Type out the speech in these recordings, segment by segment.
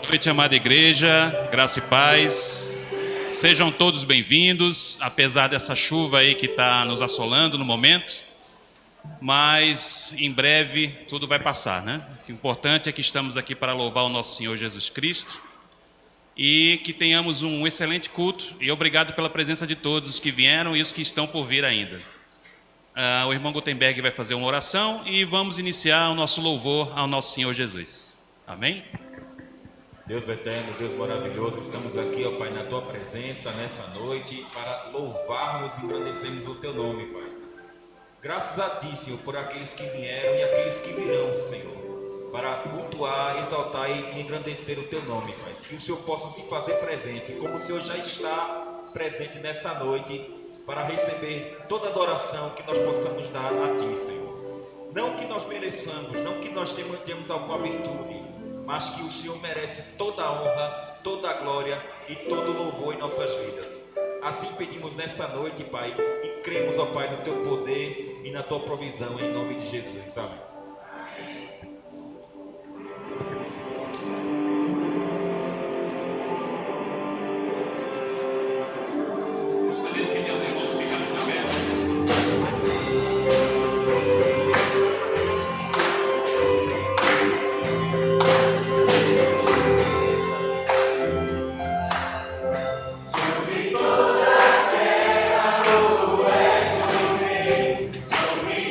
Boa noite, amada igreja, graça e paz. Sejam todos bem-vindos, apesar dessa chuva aí que está nos assolando no momento, mas em breve tudo vai passar, né? O importante é que estamos aqui para louvar o nosso Senhor Jesus Cristo e que tenhamos um excelente culto, e obrigado pela presença de todos os que vieram e os que estão por vir ainda. O irmão Gutenberg vai fazer uma oração e vamos iniciar o nosso louvor ao nosso Senhor Jesus. Amém? Deus eterno, Deus maravilhoso, estamos aqui, ó Pai, na Tua presença nessa noite para louvarmos e engrandecermos o Teu nome, Pai. Graças a Ti, Senhor, por aqueles que vieram e aqueles que virão, Senhor, para cultuar, exaltar e engrandecer o Teu nome, Pai. Que o Senhor possa se fazer presente, como o Senhor já está presente nessa noite, para receber toda adoração que nós possamos dar a Ti, Senhor. Não que nós mereçamos, não que nós tenhamos alguma virtude, mas que o Senhor merece toda a honra, toda a glória e todo o louvor em nossas vidas. Assim pedimos nessa noite, Pai, e cremos, ó Pai, no Teu poder e na Tua provisão, em nome de Jesus. Amém. Sobre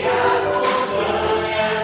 as montanhas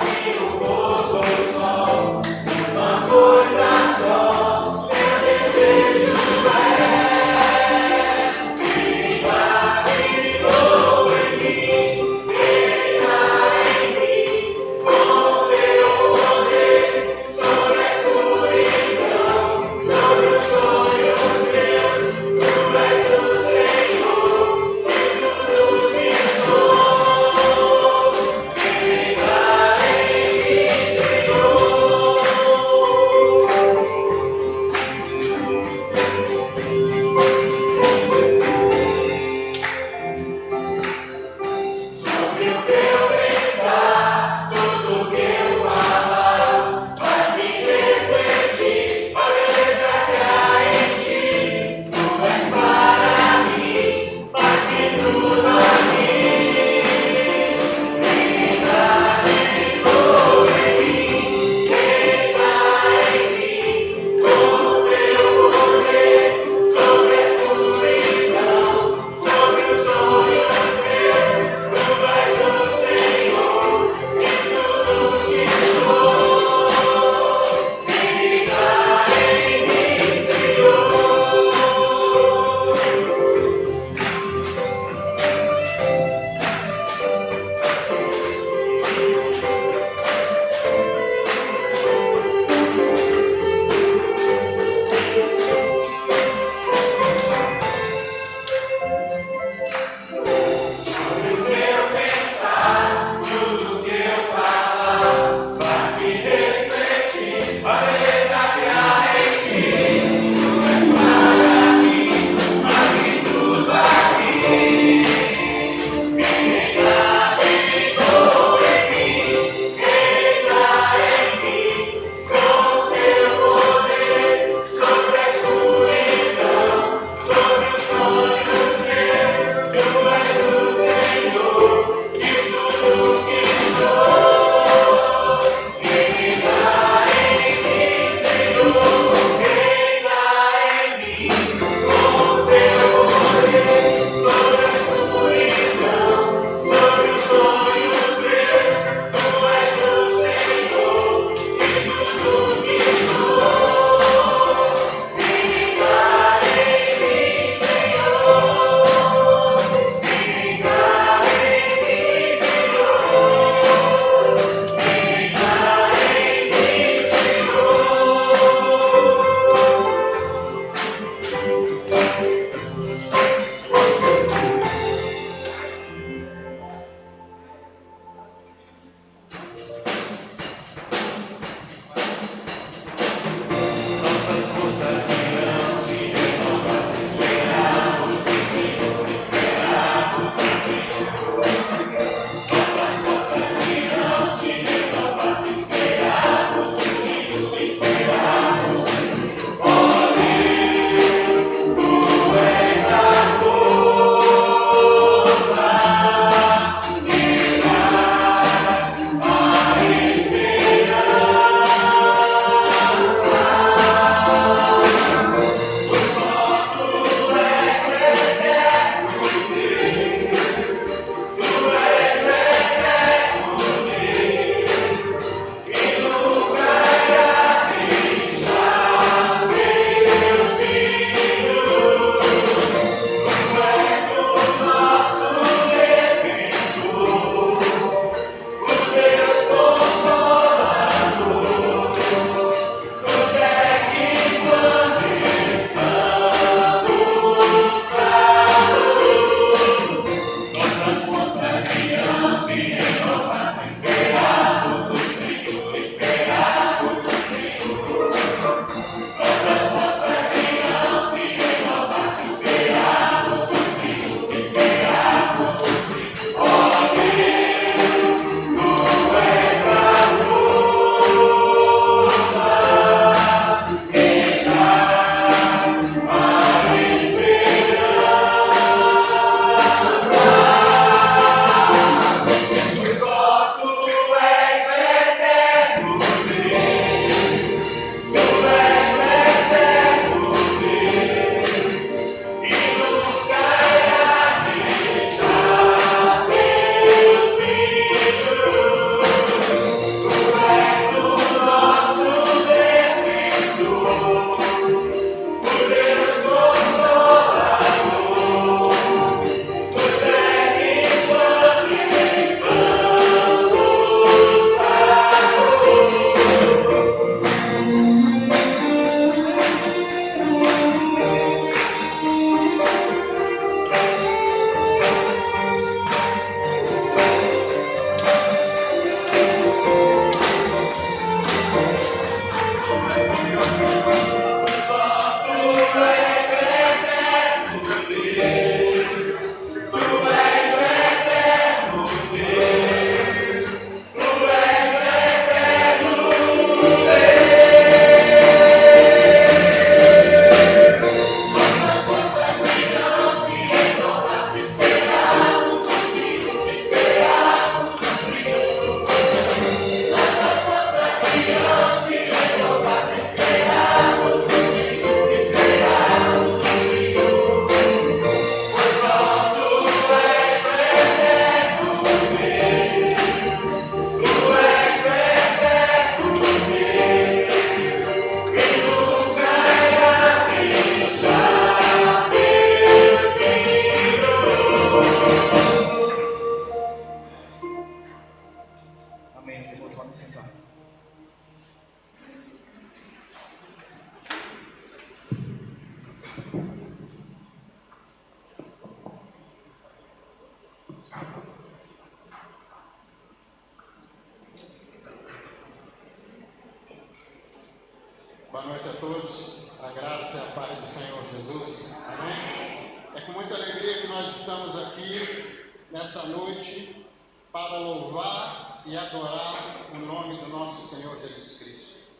Boa noite a todos, a graça e a paz do Senhor Jesus, amém? É com muita alegria que nós estamos aqui nessa noite para louvar e adorar o nome do nosso Senhor Jesus Cristo.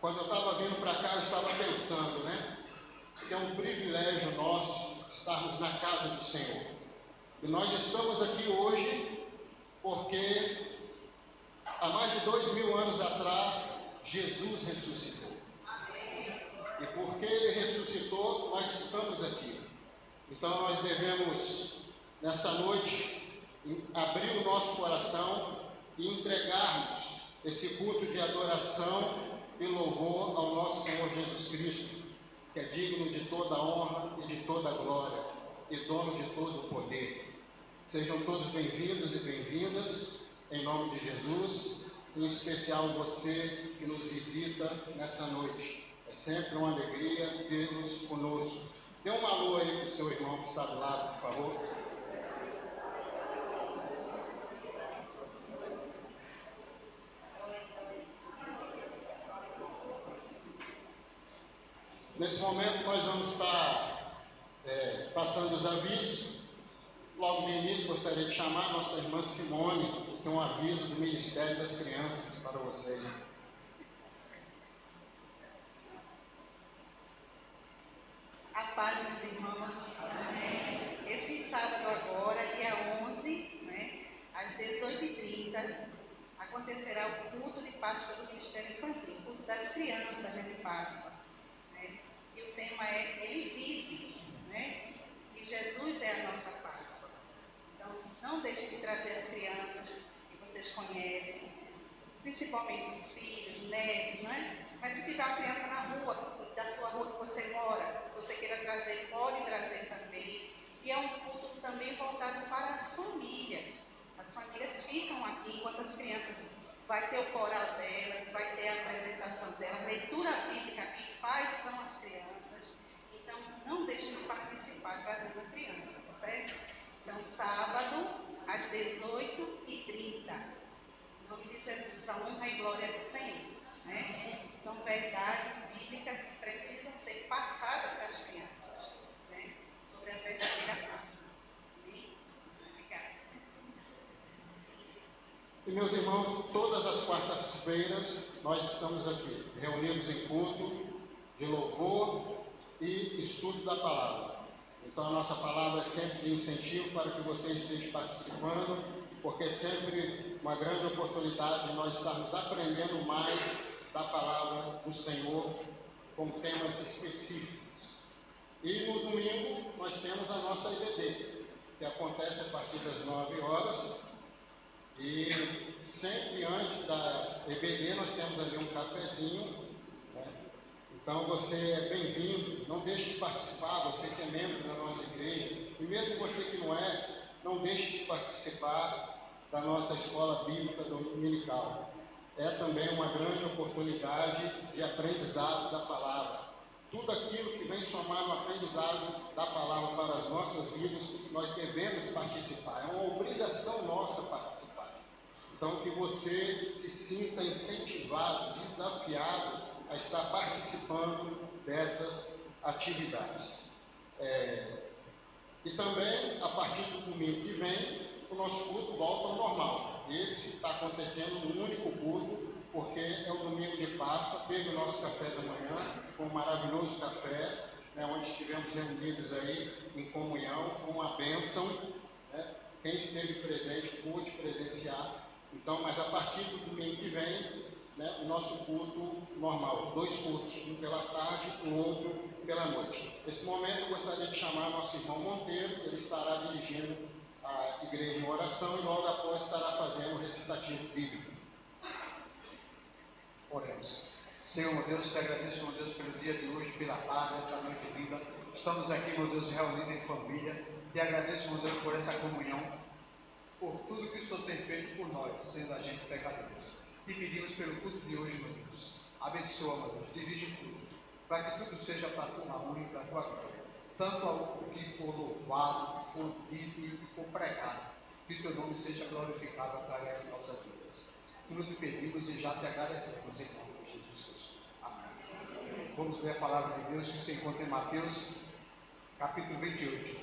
Quando eu estava vindo para cá, eu estava pensando, que é um privilégio nosso estarmos na casa do Senhor. E nós estamos aqui hoje porque há mais de 2000 anos atrás, Jesus ressuscitou. E porque Ele ressuscitou, nós estamos aqui. Então nós devemos, nessa noite, abrir o nosso coração e entregarmos esse culto de adoração e louvor ao nosso Senhor Jesus Cristo, que é digno de toda honra e de toda glória, e dono de todo o poder. Sejam todos bem-vindos e bem-vindas, em nome de Jesus. Em especial você que nos visita nessa noite. É sempre uma alegria tê-los conosco. Dê uma alô aí para o seu irmão que está do lado, por favor. Nesse momento nós vamos estar passando os avisos. Logo de início gostaria de chamar a nossa irmã Simone, que tem um aviso do Ministério das Crianças para vocês. A paz, meus irmãos. Amém. Esse sábado agora, dia 11, às 18h30, acontecerá o culto de Páscoa do Ministério Infantil, o culto das crianças de Páscoa. E o tema é Ele vive, e Jesus é a nossa Páscoa. Então, não deixe de trazer as crianças que vocês conhecem, principalmente os filhos, netos, Mas se tiver uma criança na rua, da sua rua que você mora, você queira trazer, pode trazer também. E é um culto também voltado para as famílias. As famílias ficam aqui enquanto as crianças, vai ter o coral delas, vai ter a apresentação delas, leitura bíblica, quem faz são as crianças. Então, não deixe de participar trazendo a criança, tá certo? Então, sábado, às 18h30. Em nome de Jesus, para a honra e glória do Senhor. São verdades bíblicas que precisam ser passadas para as crianças, sobre a verdadeira paz. Obrigada. E meus irmãos, todas as quartas-feiras nós estamos aqui, reunidos em culto de louvor e estudo da palavra. Então a nossa palavra é sempre de incentivo para que você esteja participando, porque é sempre uma grande oportunidade de nós estarmos aprendendo mais da palavra do Senhor com temas específicos. E no domingo nós temos a nossa IBD, que acontece a partir das 9 horas. E sempre antes da EBD nós temos ali um cafezinho, Então você é bem-vindo, não deixe de participar, você que é membro da nossa igreja, e mesmo você que não deixe de participar da nossa escola bíblica dominical. É também uma grande oportunidade de aprendizado da palavra. Tudo aquilo que vem somar no aprendizado da palavra para as nossas vidas, nós devemos participar, é uma obrigação nossa participar. Então que você se sinta incentivado, desafiado a estar participando dessas atividades. E também, a partir do domingo que vem, o nosso culto volta ao normal. Esse está acontecendo num único culto, porque é o domingo de Páscoa, teve o nosso café da manhã, foi um maravilhoso café, onde estivemos reunidos aí em comunhão, foi uma bênção, Quem esteve presente pôde presenciar. Então, mas a partir do domingo que vem, o nosso culto normal, os dois cultos, um pela tarde e o outro pela noite. Nesse momento eu gostaria de chamar nosso irmão Monteiro, ele estará dirigindo a igreja em oração e logo após estará fazendo o recitativo bíblico. Oremos. Senhor, meu Deus, te agradeço, meu Deus, pelo dia de hoje, pela tarde, essa noite linda. Estamos aqui, meu Deus, reunidos em família. Te agradeço, meu Deus, por essa comunhão, por tudo que o Senhor tem feito por nós, sendo a gente pecadores. Te pedimos pelo culto de hoje, meu Deus. Abençoa, meu Deus, dirige o culto, para que tudo seja para a tua honra e para a tua glória. Tanto o que for louvado, o que for dito e o que for pregado, que o teu nome seja glorificado através de nossas vidas. Tudo te pedimos e já te agradecemos em nome de Jesus Cristo. Vamos ler a palavra de Deus que se encontra em Mateus, capítulo 28,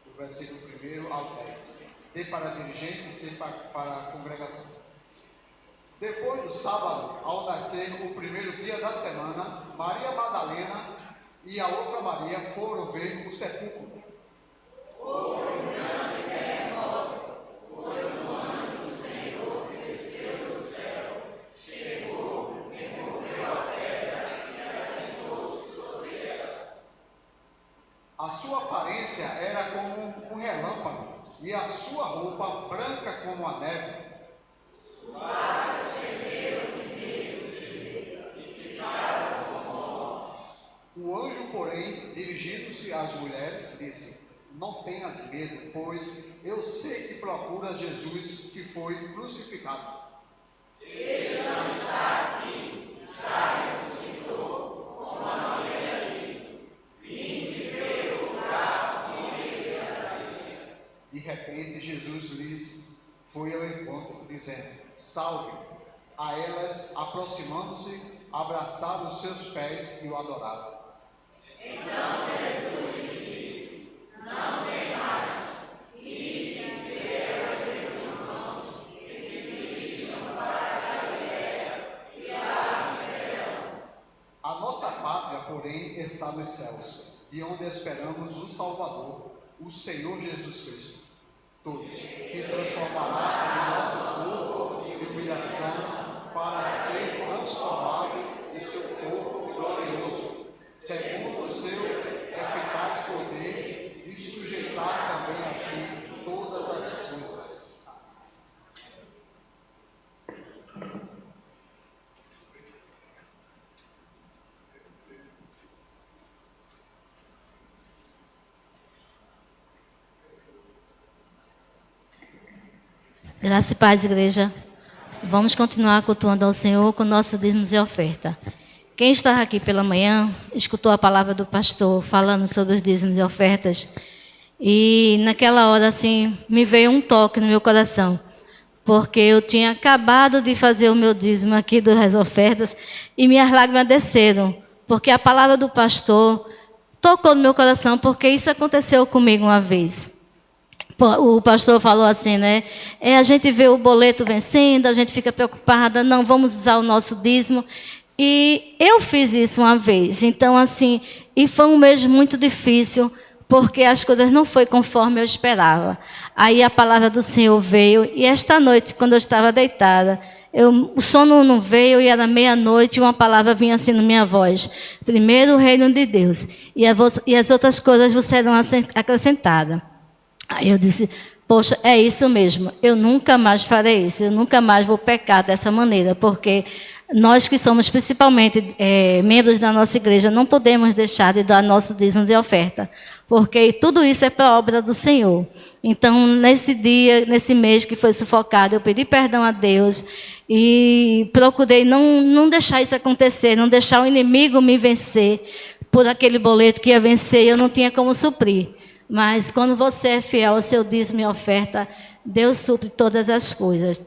do versículo 1 ao 10. Dê para dirigentes e para a congregação. Depois do sábado, ao nascer o primeiro dia da semana, Maria Madalena e a outra Maria foram ver o sepulcro. A sua aparência era como um relâmpago, e a sua roupa branca como a neve. O anjo, porém, dirigindo-se às mulheres, disse: não tenhas medo, pois eu sei que procuras Jesus que foi crucificado. De repente, Jesus lhes foi ao encontro, dizendo: salve! A elas, aproximando-se, abraçaram os seus pés e o adoraram. A nossa pátria, porém, está nos céus, de onde esperamos o Salvador, o Senhor Jesus Cristo. Todos, que transformará o nosso corpo de humilhação para ser transformado em seu corpo glorioso, segundo o seu eficaz poder, e sujeitar também assim todas as coisas. Graça e paz, igreja. Vamos continuar cultuando ao Senhor com nossos dízimos e oferta. Quem estava aqui pela manhã, escutou a palavra do pastor falando sobre os dízimos e ofertas. E naquela hora, assim, me veio um toque no meu coração. Porque eu tinha acabado de fazer o meu dízimo aqui das ofertas e minhas lágrimas desceram. Porque a palavra do pastor tocou no meu coração, porque isso aconteceu comigo uma vez. O pastor falou assim, né? A gente vê o boleto vencendo, a gente fica preocupada, não, vamos usar o nosso dízimo. E eu fiz isso uma vez. Então, assim, e foi um mês muito difícil, porque as coisas não foi conforme eu esperava. Aí a palavra do Senhor veio, e esta noite, quando eu estava deitada, o sono não veio, e era meia-noite, e uma palavra vinha assim na minha voz: primeiro o reino de Deus, e as outras coisas vos serão acrescentadas. Aí eu disse: poxa, é isso mesmo, eu nunca mais farei isso, eu nunca mais vou pecar dessa maneira, porque nós que somos principalmente membros da nossa igreja, não podemos deixar de dar nosso dízimo de oferta, porque tudo isso é para a obra do Senhor. Então, nesse dia, nesse mês que foi sufocado, eu pedi perdão a Deus e procurei não deixar isso acontecer, não deixar o inimigo me vencer por aquele boleto que ia vencer e eu não tinha como suprir. Mas quando você é fiel ao seu dízimo e oferta, Deus supre todas as coisas.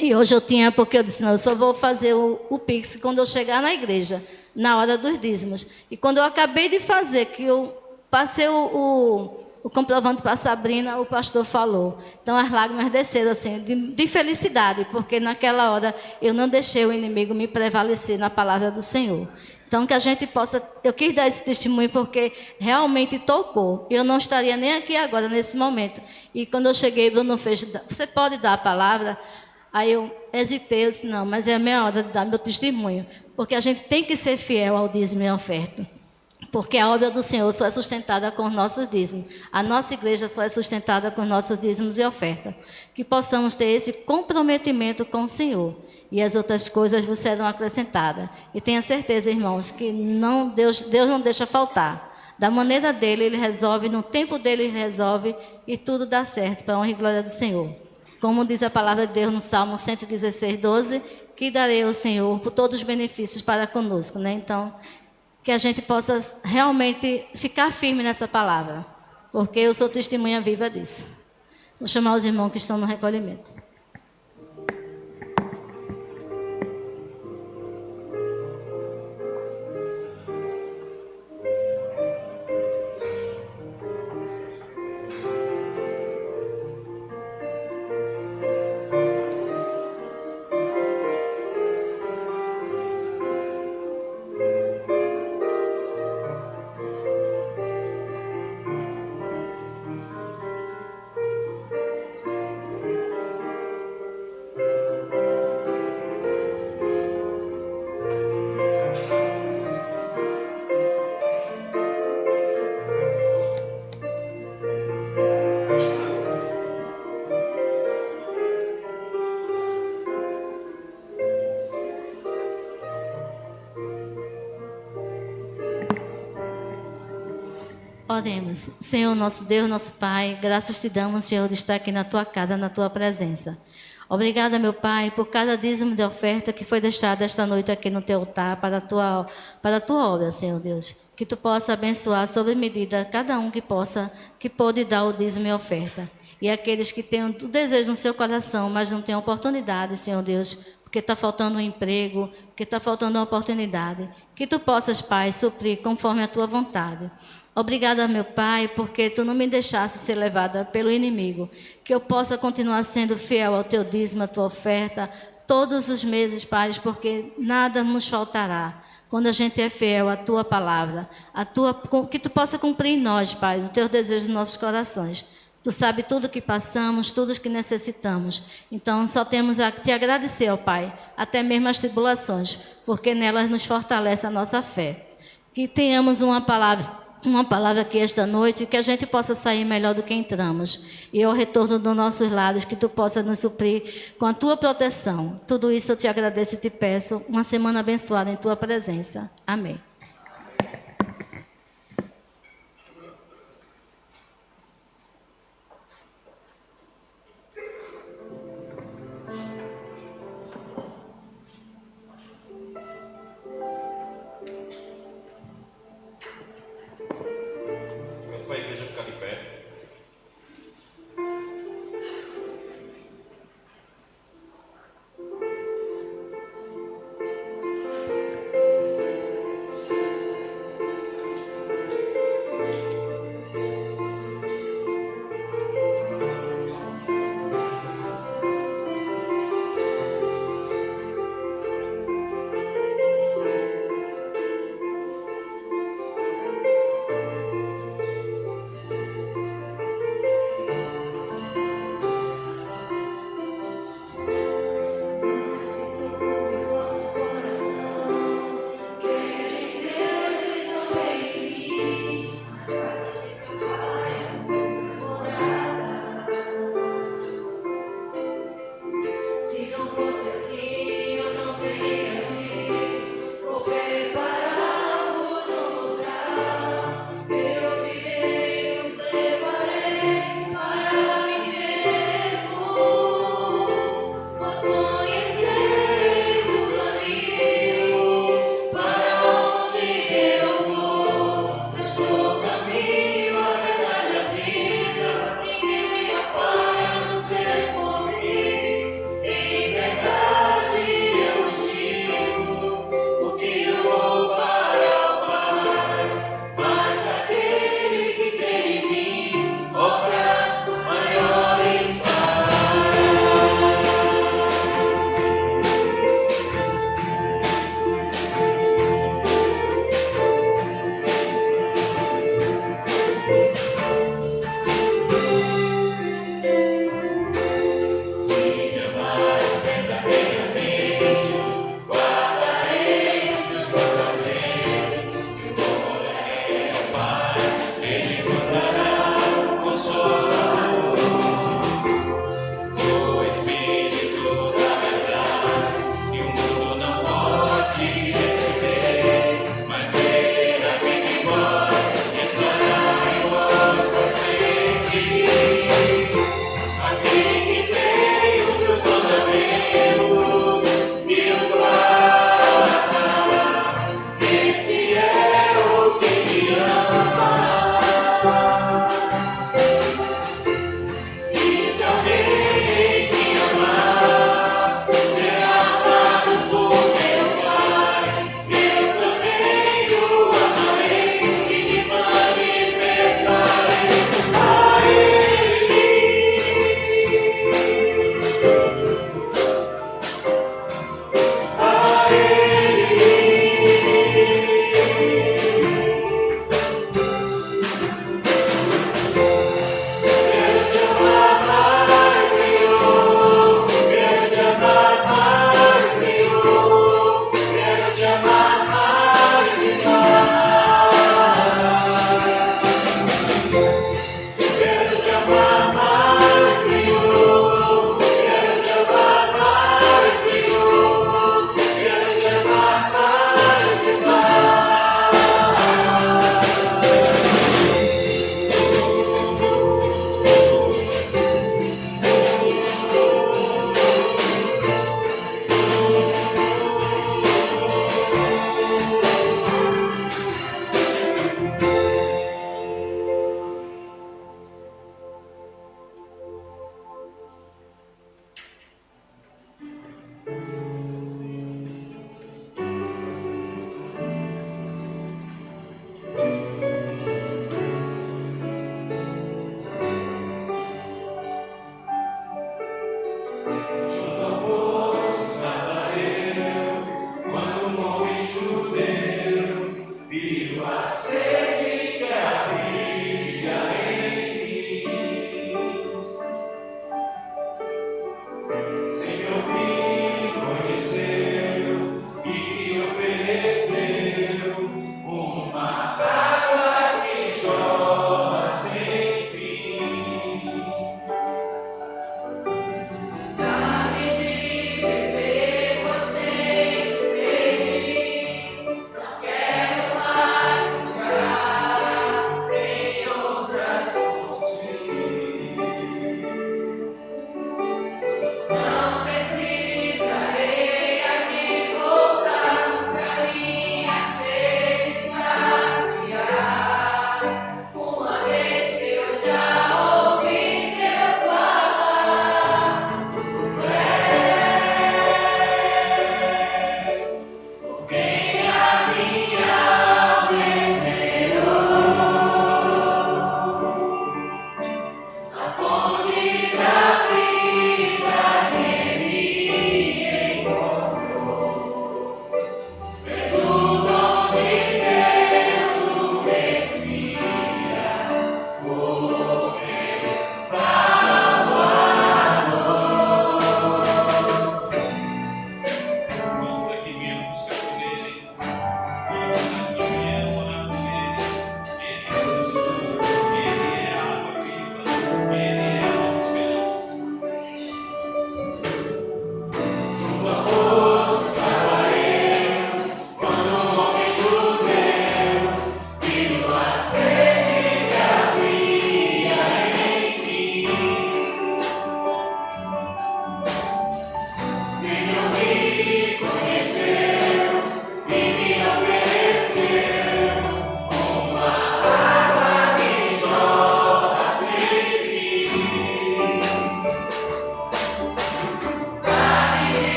E hoje eu tinha, porque eu disse, não, eu só vou fazer o Pix quando eu chegar na igreja, na hora dos dízimos. E quando eu acabei de fazer, que eu passei o comprovante para a Sabrina, o pastor falou. Então as lágrimas desceram assim, de felicidade, porque naquela hora eu não deixei o inimigo me prevalecer na palavra do Senhor. Então, que a gente possa... Eu quis dar esse testemunho porque realmente tocou. Eu não estaria nem aqui agora, nesse momento. E quando eu cheguei, Bruno fez: você pode dar a palavra? Aí eu hesitei, eu disse: não, mas é a minha hora de dar meu testemunho. Porque a gente tem que ser fiel ao dízimo e à oferta. Porque a obra do Senhor só é sustentada com os nossos dízimos. A nossa igreja só é sustentada com os nossos dízimos e oferta. Que possamos ter esse comprometimento com o Senhor. E as outras coisas vos serão acrescentadas. E tenha certeza, irmãos, que Deus não deixa faltar. Da maneira dele, ele resolve, no tempo dele, ele resolve, e tudo dá certo, para a honra e glória do Senhor. Como diz a palavra de Deus no Salmo 116, 12, que darei ao Senhor por todos os benefícios para conosco, né? Então, que a gente possa realmente ficar firme nessa palavra, porque eu sou testemunha viva disso. Vou chamar os irmãos que estão no recolhimento. Oremos. Senhor, nosso Deus, nosso Pai, graças te damos, Senhor, de estar aqui na tua casa, na tua presença. Obrigada, meu Pai, por cada dízimo de oferta que foi deixado esta noite aqui no teu altar para a tua obra, Senhor Deus. Que tu possa abençoar sob medida cada um que pode dar o dízimo e oferta. E aqueles que têm o desejo no seu coração, mas não têm oportunidade, Senhor Deus, porque está faltando um emprego, porque está faltando uma oportunidade. Que tu possas, Pai, suprir conforme a tua vontade. Obrigada, meu Pai, porque tu não me deixaste ser levada pelo inimigo. Que eu possa continuar sendo fiel ao teu dízimo, à tua oferta, todos os meses, Pai, porque nada nos faltará. Quando a gente é fiel à tua palavra, que tu possa cumprir em nós, Pai, o teu desejo nos nossos corações. Tu sabe tudo o que passamos, tudo o que necessitamos. Então, só temos a te agradecer, ó Pai, até mesmo as tribulações, porque nelas nos fortalece a nossa fé. Que tenhamos uma palavra aqui esta noite, que a gente possa sair melhor do que entramos. E ao retorno dos nossos lares, que tu possa nos suprir com a tua proteção. Tudo isso eu te agradeço e te peço. Uma semana abençoada em tua presença. Amém. Peço para a igreja ficar de pé.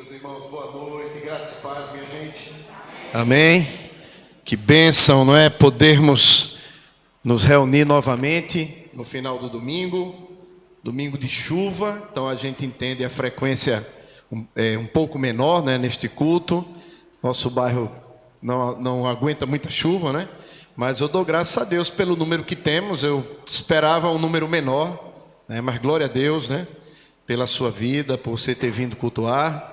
Meus irmãos, boa noite, graça e paz, minha gente. Amém. Que bênção, não é? Podermos nos reunir novamente no final do domingo, domingo de chuva, então a gente entende a frequência um pouco menor, né, neste culto. Nosso bairro não aguenta muita chuva, né? Mas eu dou graças a Deus pelo número que temos. Eu esperava um número menor, né? Mas glória a Deus, né? Pela sua vida, por você ter vindo cultuar.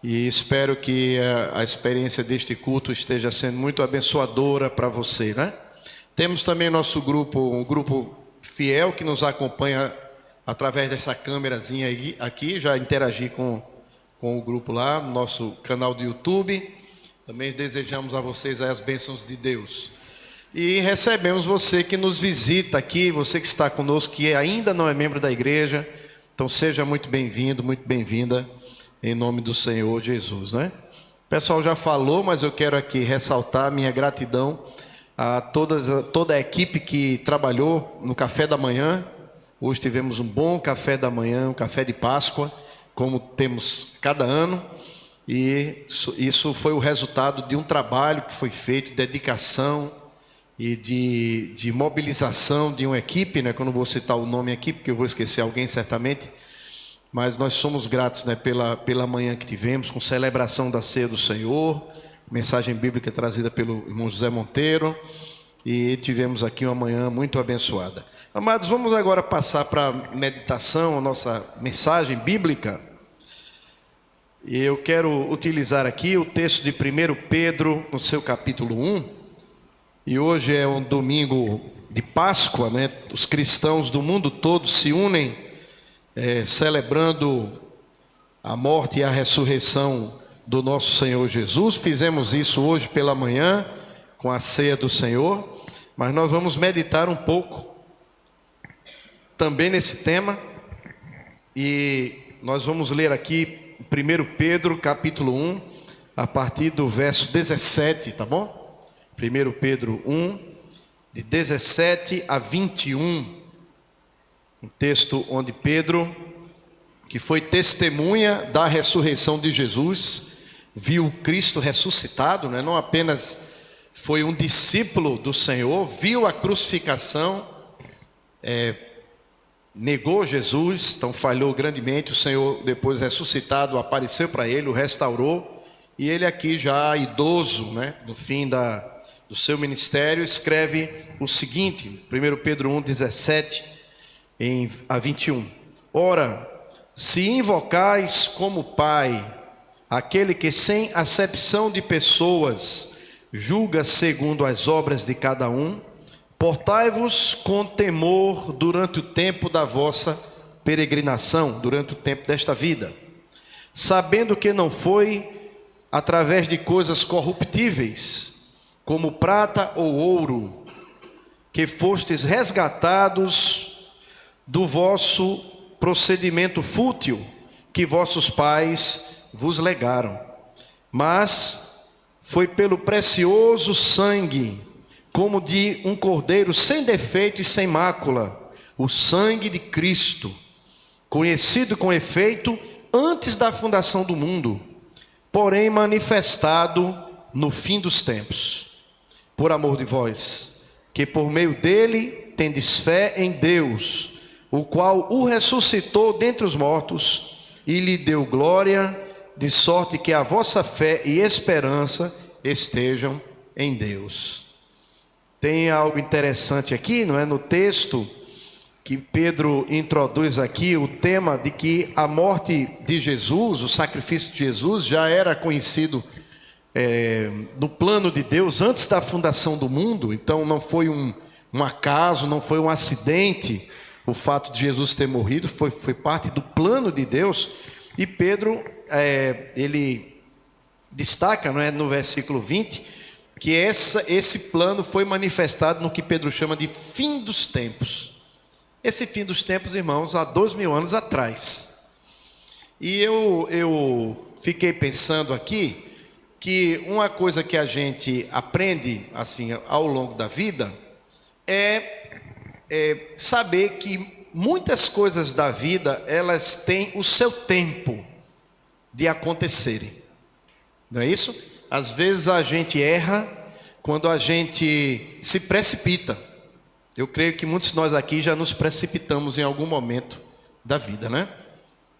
E espero que a experiência deste culto esteja sendo muito abençoadora para você, né? Temos também nosso grupo, um grupo fiel que nos acompanha através dessa câmerazinha aqui. Já interagi com o grupo lá, no nosso canal do YouTube. Também desejamos a vocês as bênçãos de Deus. E recebemos você que nos visita aqui, você que está conosco, que ainda não é membro da igreja. Então seja muito bem-vindo, muito bem-vinda, em nome do Senhor Jesus, né? O pessoal já falou, mas eu quero aqui ressaltar minha gratidão a toda a equipe que trabalhou no café da manhã. Hoje tivemos um bom café da manhã, um café de Páscoa, como temos cada ano. E isso foi o resultado de um trabalho que foi feito, de dedicação e de mobilização de uma equipe, né? Que eu não vou citar o nome aqui, porque eu vou esquecer alguém certamente. Mas nós somos gratos, né, pela manhã que tivemos, com celebração da ceia do Senhor, mensagem bíblica trazida pelo irmão José Monteiro, e tivemos aqui uma manhã muito abençoada. Amados, vamos agora passar para a meditação, a nossa mensagem bíblica. E eu quero utilizar aqui o texto de 1 Pedro, no seu capítulo 1, e hoje é um domingo de Páscoa, né? Os cristãos do mundo todo se unem celebrando a morte e a ressurreição do nosso Senhor Jesus. Fizemos isso hoje pela manhã com a ceia do Senhor, mas nós vamos meditar um pouco também nesse tema, e nós vamos ler aqui 1 Pedro capítulo 1, a partir do verso 17, tá bom? 1 Pedro 1, de 17 a 21, um texto onde Pedro, que foi testemunha da ressurreição de Jesus, viu Cristo ressuscitado, né? Não apenas foi um discípulo do Senhor, viu a crucificação, negou Jesus, então falhou grandemente. O Senhor, depois ressuscitado, apareceu para ele, o restaurou, e ele aqui já idoso, né, no fim do seu ministério, escreve o seguinte, 1 Pedro 1, 17 a 21. Ora, se invocais como Pai aquele que sem acepção de pessoas julga segundo as obras de cada um, portai-vos com temor durante o tempo da vossa peregrinação, durante o tempo desta vida, sabendo que não foi através de coisas corruptíveis, como prata ou ouro, que fostes resgatados do vosso procedimento fútil que vossos pais vos legaram, mas foi pelo precioso sangue, como de um cordeiro sem defeito e sem mácula, o sangue de Cristo, conhecido com efeito antes da fundação do mundo, porém manifestado no fim dos tempos, por amor de vós, que por meio dele tendes fé em Deus, o qual o ressuscitou dentre os mortos e lhe deu glória, de sorte que a vossa fé e esperança estejam em Deus. Tem algo interessante aqui, não é? No texto que Pedro introduz aqui, o tema de que a morte de Jesus, o sacrifício de Jesus, já era conhecido no plano de Deus antes da fundação do mundo. Então não foi um acaso, não foi um acidente o fato de Jesus ter morrido, foi parte do plano de Deus. E Pedro, ele destaca, não é, no versículo 20, que esse plano foi manifestado no que Pedro chama de fim dos tempos. Esse fim dos tempos, irmãos, há 2000 anos atrás. E eu fiquei pensando aqui que uma coisa que a gente aprende assim ao longo da vida é saber que muitas coisas da vida, elas têm o seu tempo. de acontecerem. Não é isso? Às vezes a gente erra quando a gente se precipita. Eu creio que muitos de nós aqui já nos precipitamos em algum momento da vida, né?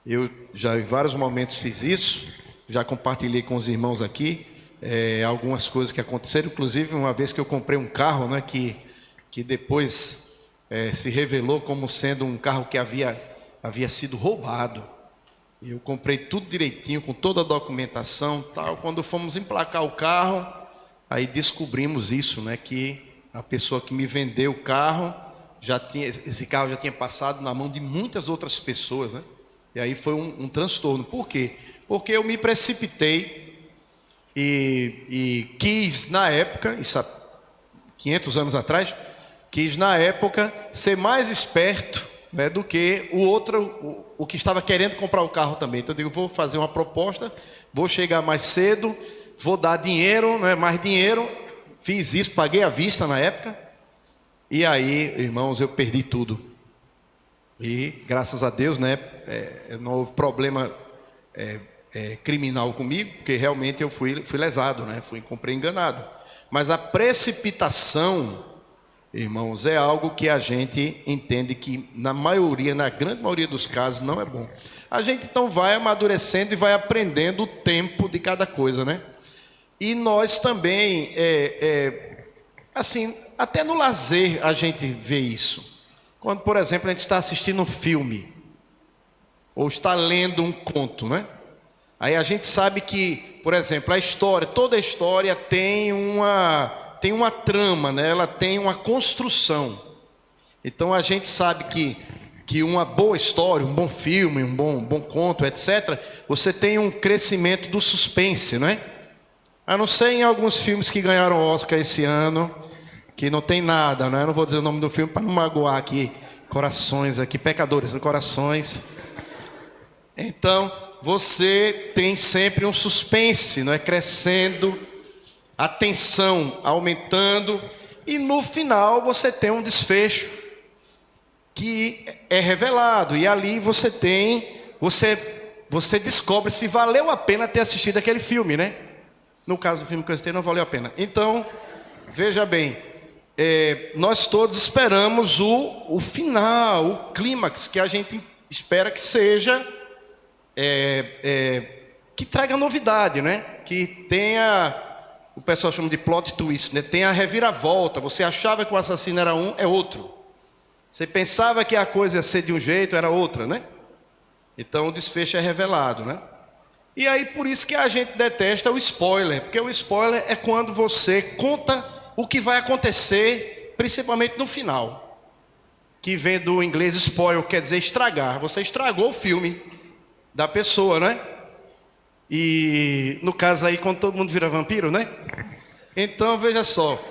Eu já em vários momentos fiz isso, já compartilhei com os irmãos aqui algumas coisas que aconteceram, inclusive uma vez que eu comprei um carro, né, que depois se revelou como sendo um carro que havia sido roubado. Eu comprei tudo direitinho, com toda a documentação, tal. Quando fomos emplacar o carro, aí descobrimos isso, né, que a pessoa que me vendeu o carro esse carro já tinha passado na mão de muitas outras pessoas, né? E aí foi um transtorno. Por quê? Porque eu me precipitei e quis na época, isso há 500 anos atrás, quis na época ser mais esperto, né, do que o outro, o que estava querendo comprar o carro também. Então eu digo, vou fazer uma proposta, vou chegar mais cedo, vou dar dinheiro, né, mais dinheiro. Fiz isso, paguei à vista na época. E aí, irmãos, eu perdi tudo. E graças a Deus, né, não houve problema criminal comigo, porque realmente eu fui lesado, né, comprei enganado. Mas a precipitação, irmãos, é algo que a gente entende que na grande maioria dos casos não é bom. A gente então vai amadurecendo e vai aprendendo o tempo de cada coisa, né? E nós também, assim, até no lazer a gente vê isso. Quando, por exemplo, a gente está assistindo um filme, ou está lendo um conto, né? Aí a gente sabe que, por exemplo, toda a história tem uma trama, né? Ela tem uma construção. Então a gente sabe que uma boa história, um bom filme, um bom conto, etc., você tem um crescimento do suspense, né? A não ser em alguns filmes que ganharam Oscar esse ano, que não tem nada, né? Eu não vou dizer o nome do filme para não magoar aqui corações, aqui, pecadores, corações. Então, você tem sempre um suspense, não é? Crescendo, a tensão aumentando, e no final você tem um desfecho que é revelado, e ali você descobre se valeu a pena ter assistido aquele filme, né? No caso do filme que eu assisti, não valeu a pena. Então, veja bem, nós todos esperamos o final, o clímax, que a gente espera que seja, que traga novidade, né? Que tenha, o pessoal chama de plot twist, né? Tenha a reviravolta. Você achava que o assassino era um, é outro. Você pensava que a coisa ia ser de um jeito, era outra, né? Então o desfecho é revelado, né? E aí por isso que a gente detesta o spoiler, porque o spoiler é quando você conta o que vai acontecer, principalmente no final. Que vem do inglês spoil, quer dizer estragar. Você estragou o filme da pessoa, né? E no caso aí, quando todo mundo vira vampiro, né? Então veja só,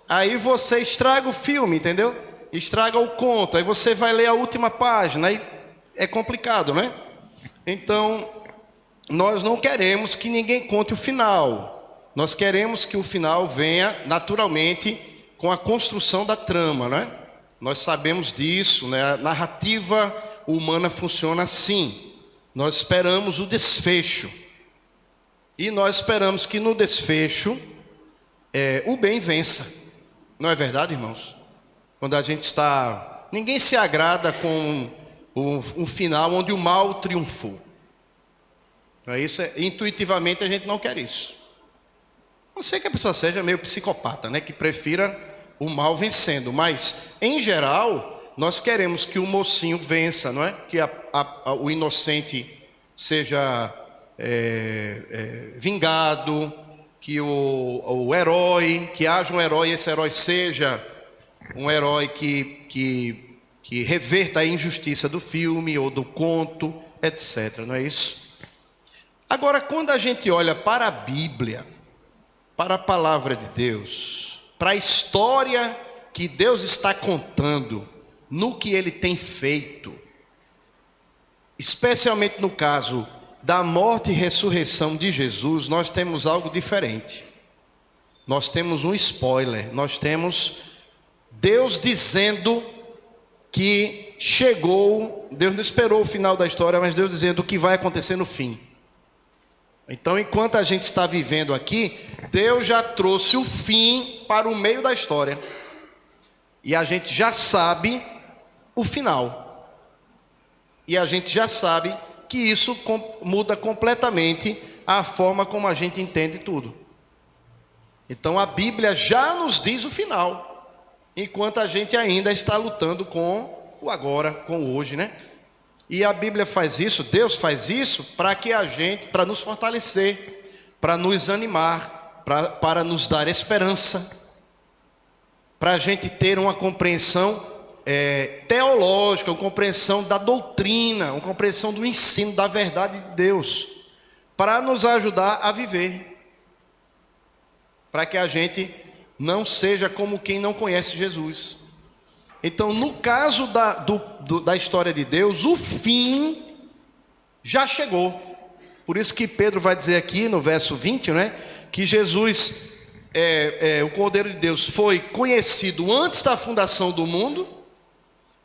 aí você estraga o filme, entendeu? Estraga o conto, aí você vai ler a última página, aí é complicado, né? Então, nós não queremos que ninguém conte o final. Nós queremos que o final venha naturalmente com a construção da trama, né? Nós sabemos disso, né? A narrativa humana funciona assim. Nós esperamos o desfecho. E nós esperamos que no desfecho o bem vença. Não é verdade, irmãos? Quando a gente está... Ninguém se agrada com um final onde o mal triunfou. Não é isso? Intuitivamente a gente não quer isso. Não sei que a pessoa seja meio psicopata, né? Que prefira o mal vencendo. Mas, em geral, nós queremos que o mocinho vença, não é? Que o inocente seja vingado, que o herói, que haja um herói, esse herói seja um herói que reverta a injustiça do filme ou do conto, etc. Não é isso? Agora, quando a gente olha para a Bíblia, para a palavra de Deus, para a história que Deus está contando, no que Ele tem feito, especialmente no caso da morte e ressurreição de Jesus, nós temos algo diferente. Nós temos um spoiler, nós temos Deus dizendo que chegou, Deus não esperou o final da história, mas Deus dizendo o que vai acontecer no fim. Então, enquanto a gente está vivendo aqui, Deus já trouxe o fim para o meio da história. E a gente já sabe o final. E a gente já sabe que isso muda completamente a forma como a gente entende tudo. Então a Bíblia já nos diz o final, enquanto a gente ainda está lutando com o agora, com o hoje, né? E a Bíblia faz isso, Deus faz isso para que a gente, para nos fortalecer, para nos animar, para nos dar esperança, para a gente ter uma compreensão teológica, uma compreensão da doutrina, uma compreensão do ensino, da verdade de Deus, para nos ajudar a viver, para que a gente não seja como quem não conhece Jesus. Então, no caso da história de Deus, o fim já chegou. Por isso que Pedro vai dizer aqui no verso 20, né, que Jesus, o Cordeiro de Deus, foi conhecido antes da fundação do mundo,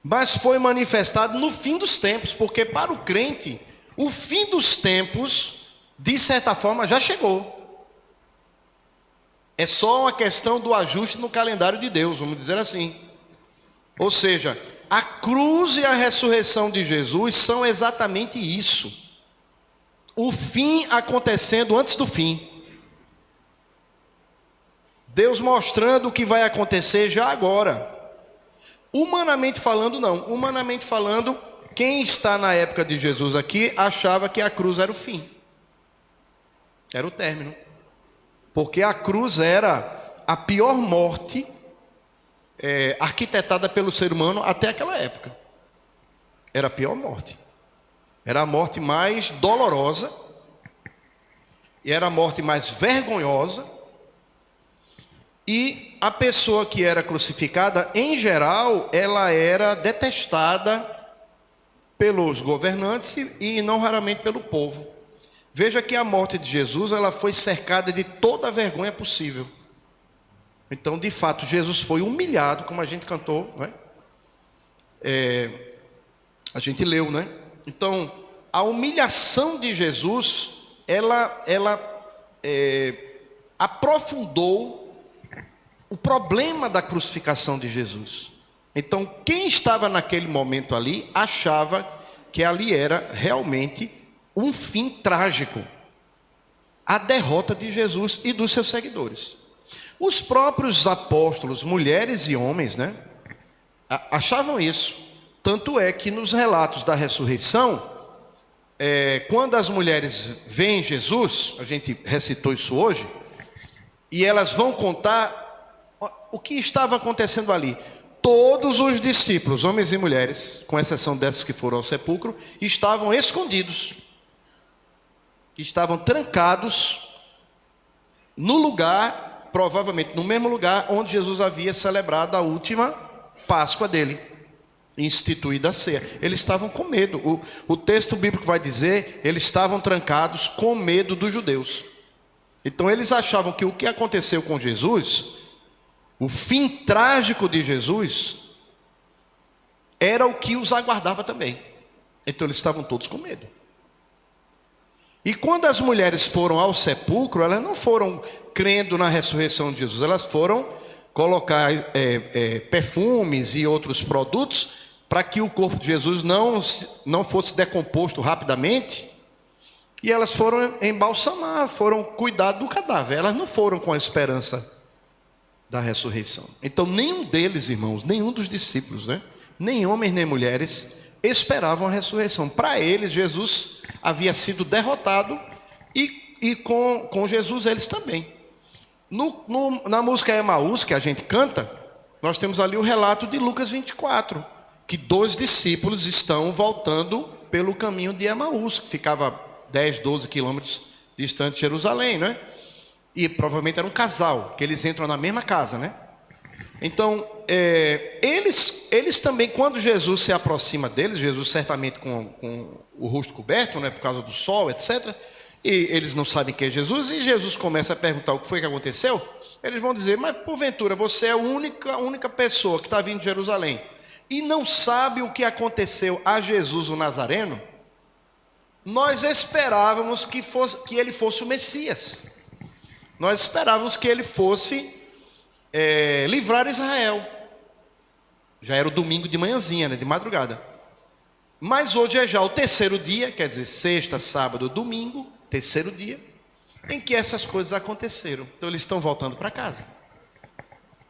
mas foi manifestado no fim dos tempos, porque para o crente, o fim dos tempos, de certa forma, já chegou. É só uma questão do ajuste no calendário de Deus, vamos dizer assim. Ou seja, a cruz e a ressurreição de Jesus são exatamente isso. O fim acontecendo antes do fim. Deus mostrando o que vai acontecer já agora. Humanamente falando, não. Humanamente falando, quem está na época de Jesus aqui achava que a cruz era o fim. Era o término. Porque a cruz era a pior morte arquitetada pelo ser humano até aquela época. Era a pior morte. Era a morte mais dolorosa. E era a morte mais vergonhosa. E a pessoa que era crucificada, em geral, ela era detestada pelos governantes e não raramente pelo povo. Veja que a morte de Jesus, ela foi cercada de toda a vergonha possível. Então, de fato, Jesus foi humilhado, como a gente cantou, não é? A gente leu, né? Então, a humilhação de Jesus, ela aprofundou o problema da crucificação de Jesus. Então, quem estava naquele momento ali, achava que ali era realmente um fim trágico. A derrota de Jesus e dos seus seguidores. Os próprios apóstolos, mulheres e homens, né, achavam isso. Tanto é que nos relatos da ressurreição, quando as mulheres veem Jesus, a gente recitou isso hoje, e elas vão contar o que estava acontecendo ali. Todos os discípulos, homens e mulheres, com exceção dessas que foram ao sepulcro, estavam escondidos. Estavam trancados no lugar, provavelmente no mesmo lugar onde Jesus havia celebrado a última Páscoa dele, instituída a ceia. Eles estavam com medo. O texto bíblico vai dizer, eles estavam trancados com medo dos judeus. Então eles achavam que o que aconteceu com Jesus, o fim trágico de Jesus, era o que os aguardava também. Então eles estavam todos com medo. E quando as mulheres foram ao sepulcro, elas não foram crendo na ressurreição de Jesus, elas foram colocar perfumes e outros produtos para que o corpo de Jesus não fosse decomposto rapidamente, e elas foram embalsamar, foram cuidar do cadáver, elas não foram com a esperança da ressurreição. Então nenhum deles, irmãos, nenhum dos discípulos, né, nem homens nem mulheres, esperavam a ressurreição. Para eles, Jesus havia sido derrotado e com Jesus eles também. Na música Emaús, que a gente canta, nós temos ali o relato de Lucas 24, que 2 discípulos estão voltando pelo caminho de Emaús, que ficava 10, 12 quilômetros distante de Jerusalém, né? E provavelmente era um casal, que eles entram na mesma casa, né? Então, eles também, quando Jesus se aproxima deles, Jesus certamente com o rosto coberto, né, por causa do sol, etc., e eles não sabem quem é Jesus, e Jesus começa a perguntar o que foi que aconteceu, eles vão dizer, mas porventura, você é a única pessoa que está vindo de Jerusalém, e não sabe o que aconteceu a Jesus o Nazareno? nós esperávamos que ele fosse o Messias. Nós esperávamos que ele fosse livrar Israel. Já era o domingo de manhãzinha, né, de madrugada. Mas hoje é já o terceiro dia, quer dizer, sexta, sábado, domingo, terceiro dia, em que essas coisas aconteceram. Então eles estão voltando para casa.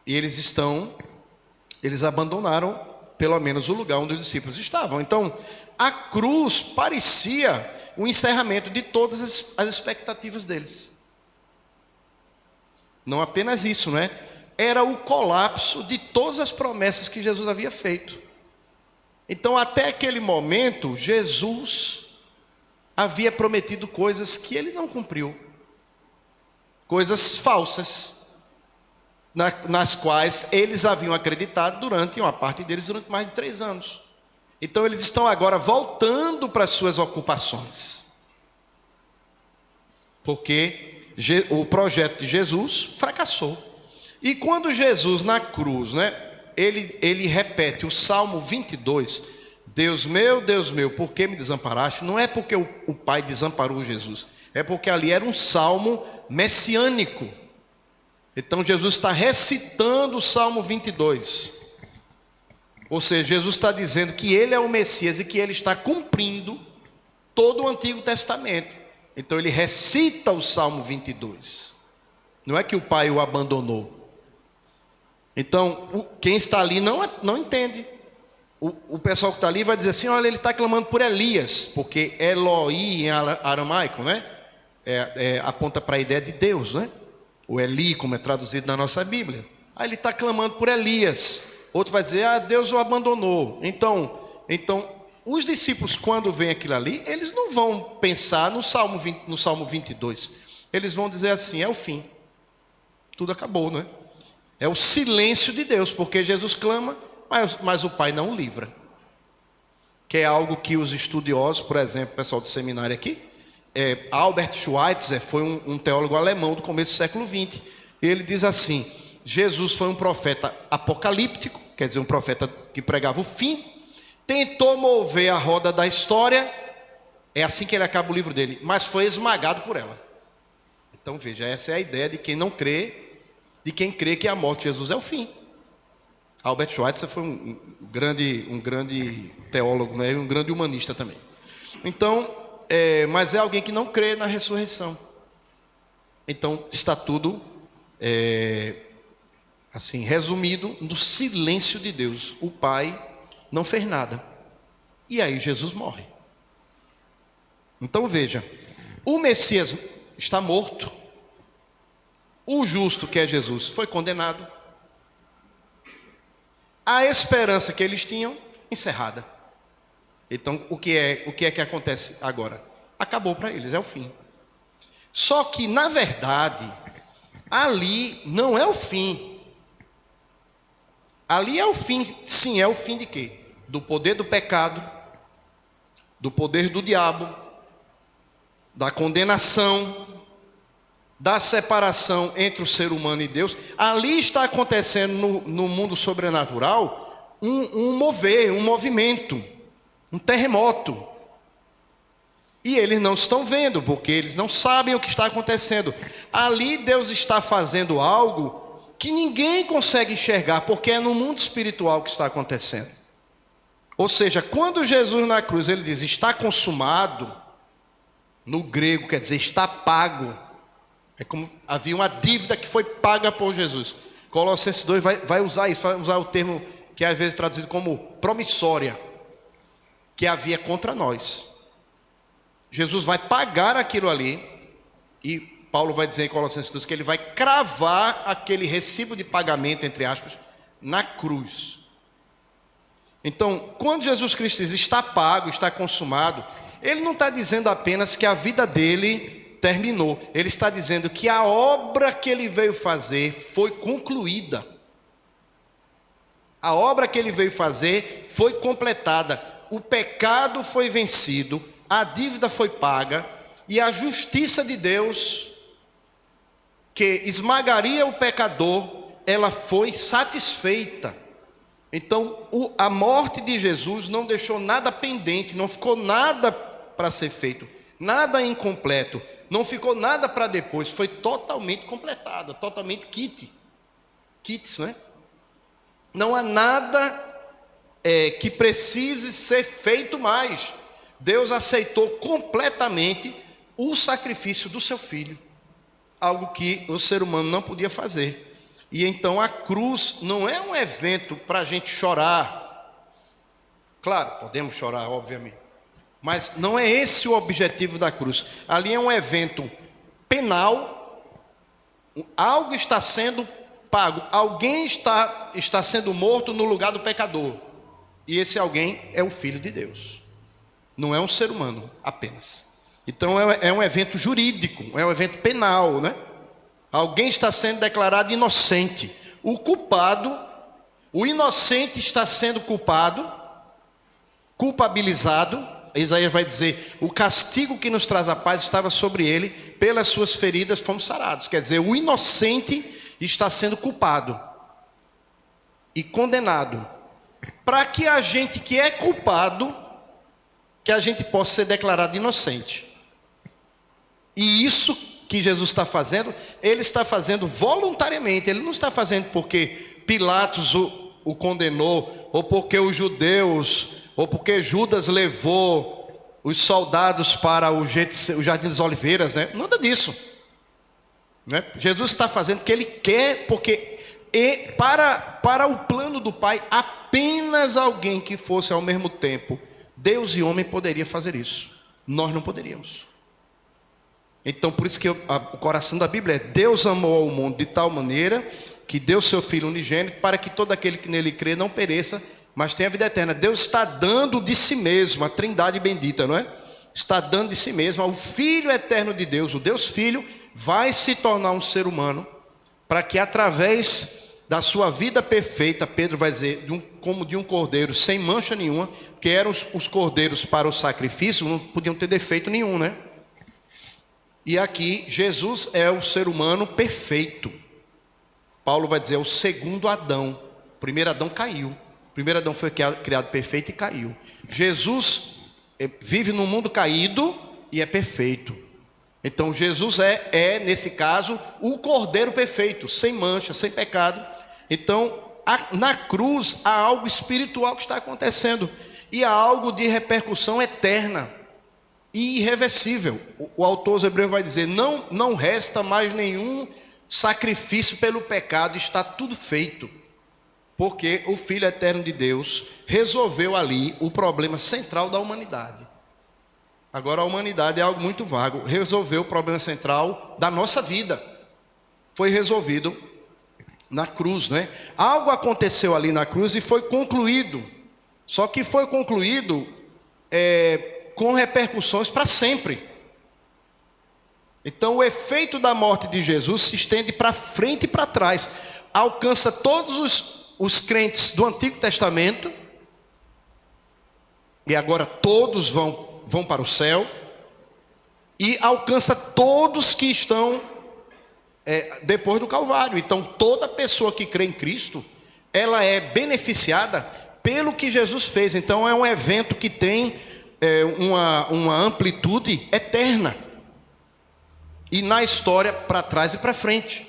E eles abandonaram pelo menos o lugar onde os discípulos estavam. Então, a cruz parecia o encerramento de todas as expectativas deles. Não apenas isso, né? Era o colapso de todas as promessas que Jesus havia feito. Então, até aquele momento, Jesus havia prometido coisas que ele não cumpriu. Coisas falsas, nas quais eles haviam acreditado uma parte deles durante mais de 3 anos. Então, eles estão agora voltando para as suas ocupações. Porque o projeto de Jesus fracassou. E quando Jesus na cruz, né? Ele repete o Salmo 22, Deus meu, por que me desamparaste? Não é porque o Pai desamparou Jesus, é porque ali era um salmo messiânico. Então Jesus está recitando o Salmo 22. Ou seja, Jesus está dizendo que ele é o Messias e que ele está cumprindo todo o Antigo Testamento. Então ele recita o Salmo 22. Não é que o Pai o abandonou. Então, quem está ali não entende. O pessoal que está ali vai dizer assim, olha, ele está clamando por Elias, porque Eloi em aramaico, né? Aponta para a ideia de Deus, né? O Eli, como é traduzido na nossa Bíblia. Aí ele está clamando por Elias. Outro vai dizer, Deus o abandonou. Então, os discípulos, quando veem aquilo ali, eles não vão pensar no Salmo 22. Eles vão dizer assim, é o fim. Tudo acabou, né? É o silêncio de Deus, porque Jesus clama, mas o Pai não o livra. Que é algo que os estudiosos, por exemplo, o pessoal do seminário aqui, Albert Schweitzer foi um teólogo alemão do começo do século XX. Ele diz assim, Jesus foi um profeta apocalíptico, quer dizer, um profeta que pregava o fim, tentou mover a roda da história, é assim que ele acaba o livro dele, mas foi esmagado por ela. Então veja, essa é a ideia de quem não crê, de quem crê que a morte de Jesus é o fim. Albert Schweitzer foi um grande teólogo, né? Um grande humanista também. Então, mas é alguém que não crê na ressurreição. Então está tudo assim resumido no silêncio de Deus. O Pai não fez nada. E aí Jesus morre. Então veja, o Messias está morto. O justo, que é Jesus, foi condenado. A esperança que eles tinham, encerrada. Então, o que é que acontece agora? Acabou para eles, é o fim. Só que, na verdade, ali não é o fim. Ali é o fim, sim, é o fim de quê? Do poder do pecado, do poder do diabo, da condenação, da separação entre o ser humano e Deus. Ali está acontecendo no mundo sobrenatural um mover, um movimento, um terremoto. E eles não estão vendo, porque eles não sabem o que está acontecendo. Ali Deus está fazendo algo que ninguém consegue enxergar, porque é no mundo espiritual que está acontecendo. Ou seja, quando Jesus na cruz ele diz está consumado, no grego quer dizer está pago. É como havia uma dívida que foi paga por Jesus. Colossenses 2 vai usar isso, vai usar o termo que é às vezes traduzido como promissória, que havia contra nós. Jesus vai pagar aquilo ali, e Paulo vai dizer em Colossenses 2 que ele vai cravar aquele recibo de pagamento, entre aspas, na cruz. Então, quando Jesus Cristo diz está pago, está consumado, ele não está dizendo apenas que a vida dele terminou. Ele está dizendo que a obra que ele veio fazer foi concluída. A obra que ele veio fazer foi completada. O pecado foi vencido, a dívida foi paga, e a justiça de Deus, que esmagaria o pecador, ela foi satisfeita. Então, a morte de Jesus não deixou nada pendente, não ficou nada para ser feito, nada incompleto, não ficou nada para depois, foi totalmente completado, totalmente kits, né? Não há nada que precise ser feito mais. Deus aceitou completamente o sacrifício do seu filho, algo que o ser humano não podia fazer. E então a cruz não é um evento para a gente chorar. Claro, podemos chorar, obviamente, mas não é esse o objetivo da cruz. Ali é um evento penal, algo está sendo pago, alguém está sendo morto no lugar do pecador, e esse alguém é o Filho de Deus, não é um ser humano apenas. Então é um evento jurídico, é um evento penal, né? Alguém está sendo declarado inocente. O culpado, o inocente está sendo culpabilizado. Isaías vai dizer: o castigo que nos traz a paz estava sobre ele, pelas suas feridas fomos sarados. Quer dizer, o inocente está sendo culpado e condenado, para que a gente que é culpado, que a gente possa ser declarado inocente. E isso que Jesus está fazendo, ele está fazendo voluntariamente, ele não está fazendo porque Pilatos o condenou, ou porque os judeus, ou porque Judas levou os soldados para o Jardim das Oliveiras, né? Nada disso, né? Jesus está fazendo o que ele quer, porque para o plano do Pai, apenas alguém que fosse ao mesmo tempo Deus e homem poderia fazer isso, nós não poderíamos. Então, por isso que o coração da Bíblia é: Deus amou ao mundo de tal maneira que deu seu Filho unigênito, para que todo aquele que nele crê não pereça, mas tenha vida eterna. Deus está dando de si mesmo, a Trindade bendita, não é? Está dando de si mesmo ao Filho eterno de Deus. O Deus Filho vai se tornar um ser humano, para que através da sua vida perfeita, Pedro vai dizer, como de um cordeiro sem mancha nenhuma, que eram os cordeiros para o sacrifício, não podiam ter defeito nenhum, né? E aqui Jesus é o ser humano perfeito. Paulo vai dizer: é o segundo Adão. O primeiro Adão caiu. O primeiro Adão foi criado perfeito e caiu. Jesus vive num mundo caído e é perfeito. Então Jesus nesse caso, o cordeiro perfeito, sem mancha, sem pecado. Então na cruz há algo espiritual que está acontecendo, e há algo de repercussão eterna e irreversível. O autor aos Hebreus vai dizer: não resta mais nenhum sacrifício pelo pecado, está tudo feito, porque o Filho eterno de Deus resolveu ali o problema central da humanidade. Agora a humanidade é algo muito vago. Resolveu o problema central da nossa vida, foi resolvido na cruz, né? Algo aconteceu ali na cruz e foi concluído. Só que foi concluído com repercussões para sempre. Então o efeito da morte de Jesus se estende para frente e para trás, alcança todos os crentes do Antigo Testamento, e agora todos vão para o céu, e alcança todos que estão depois do Calvário. Então toda pessoa que crê em Cristo, ela é beneficiada pelo que Jesus fez. Então é um evento que tem uma amplitude eterna, e na história para trás e para frente.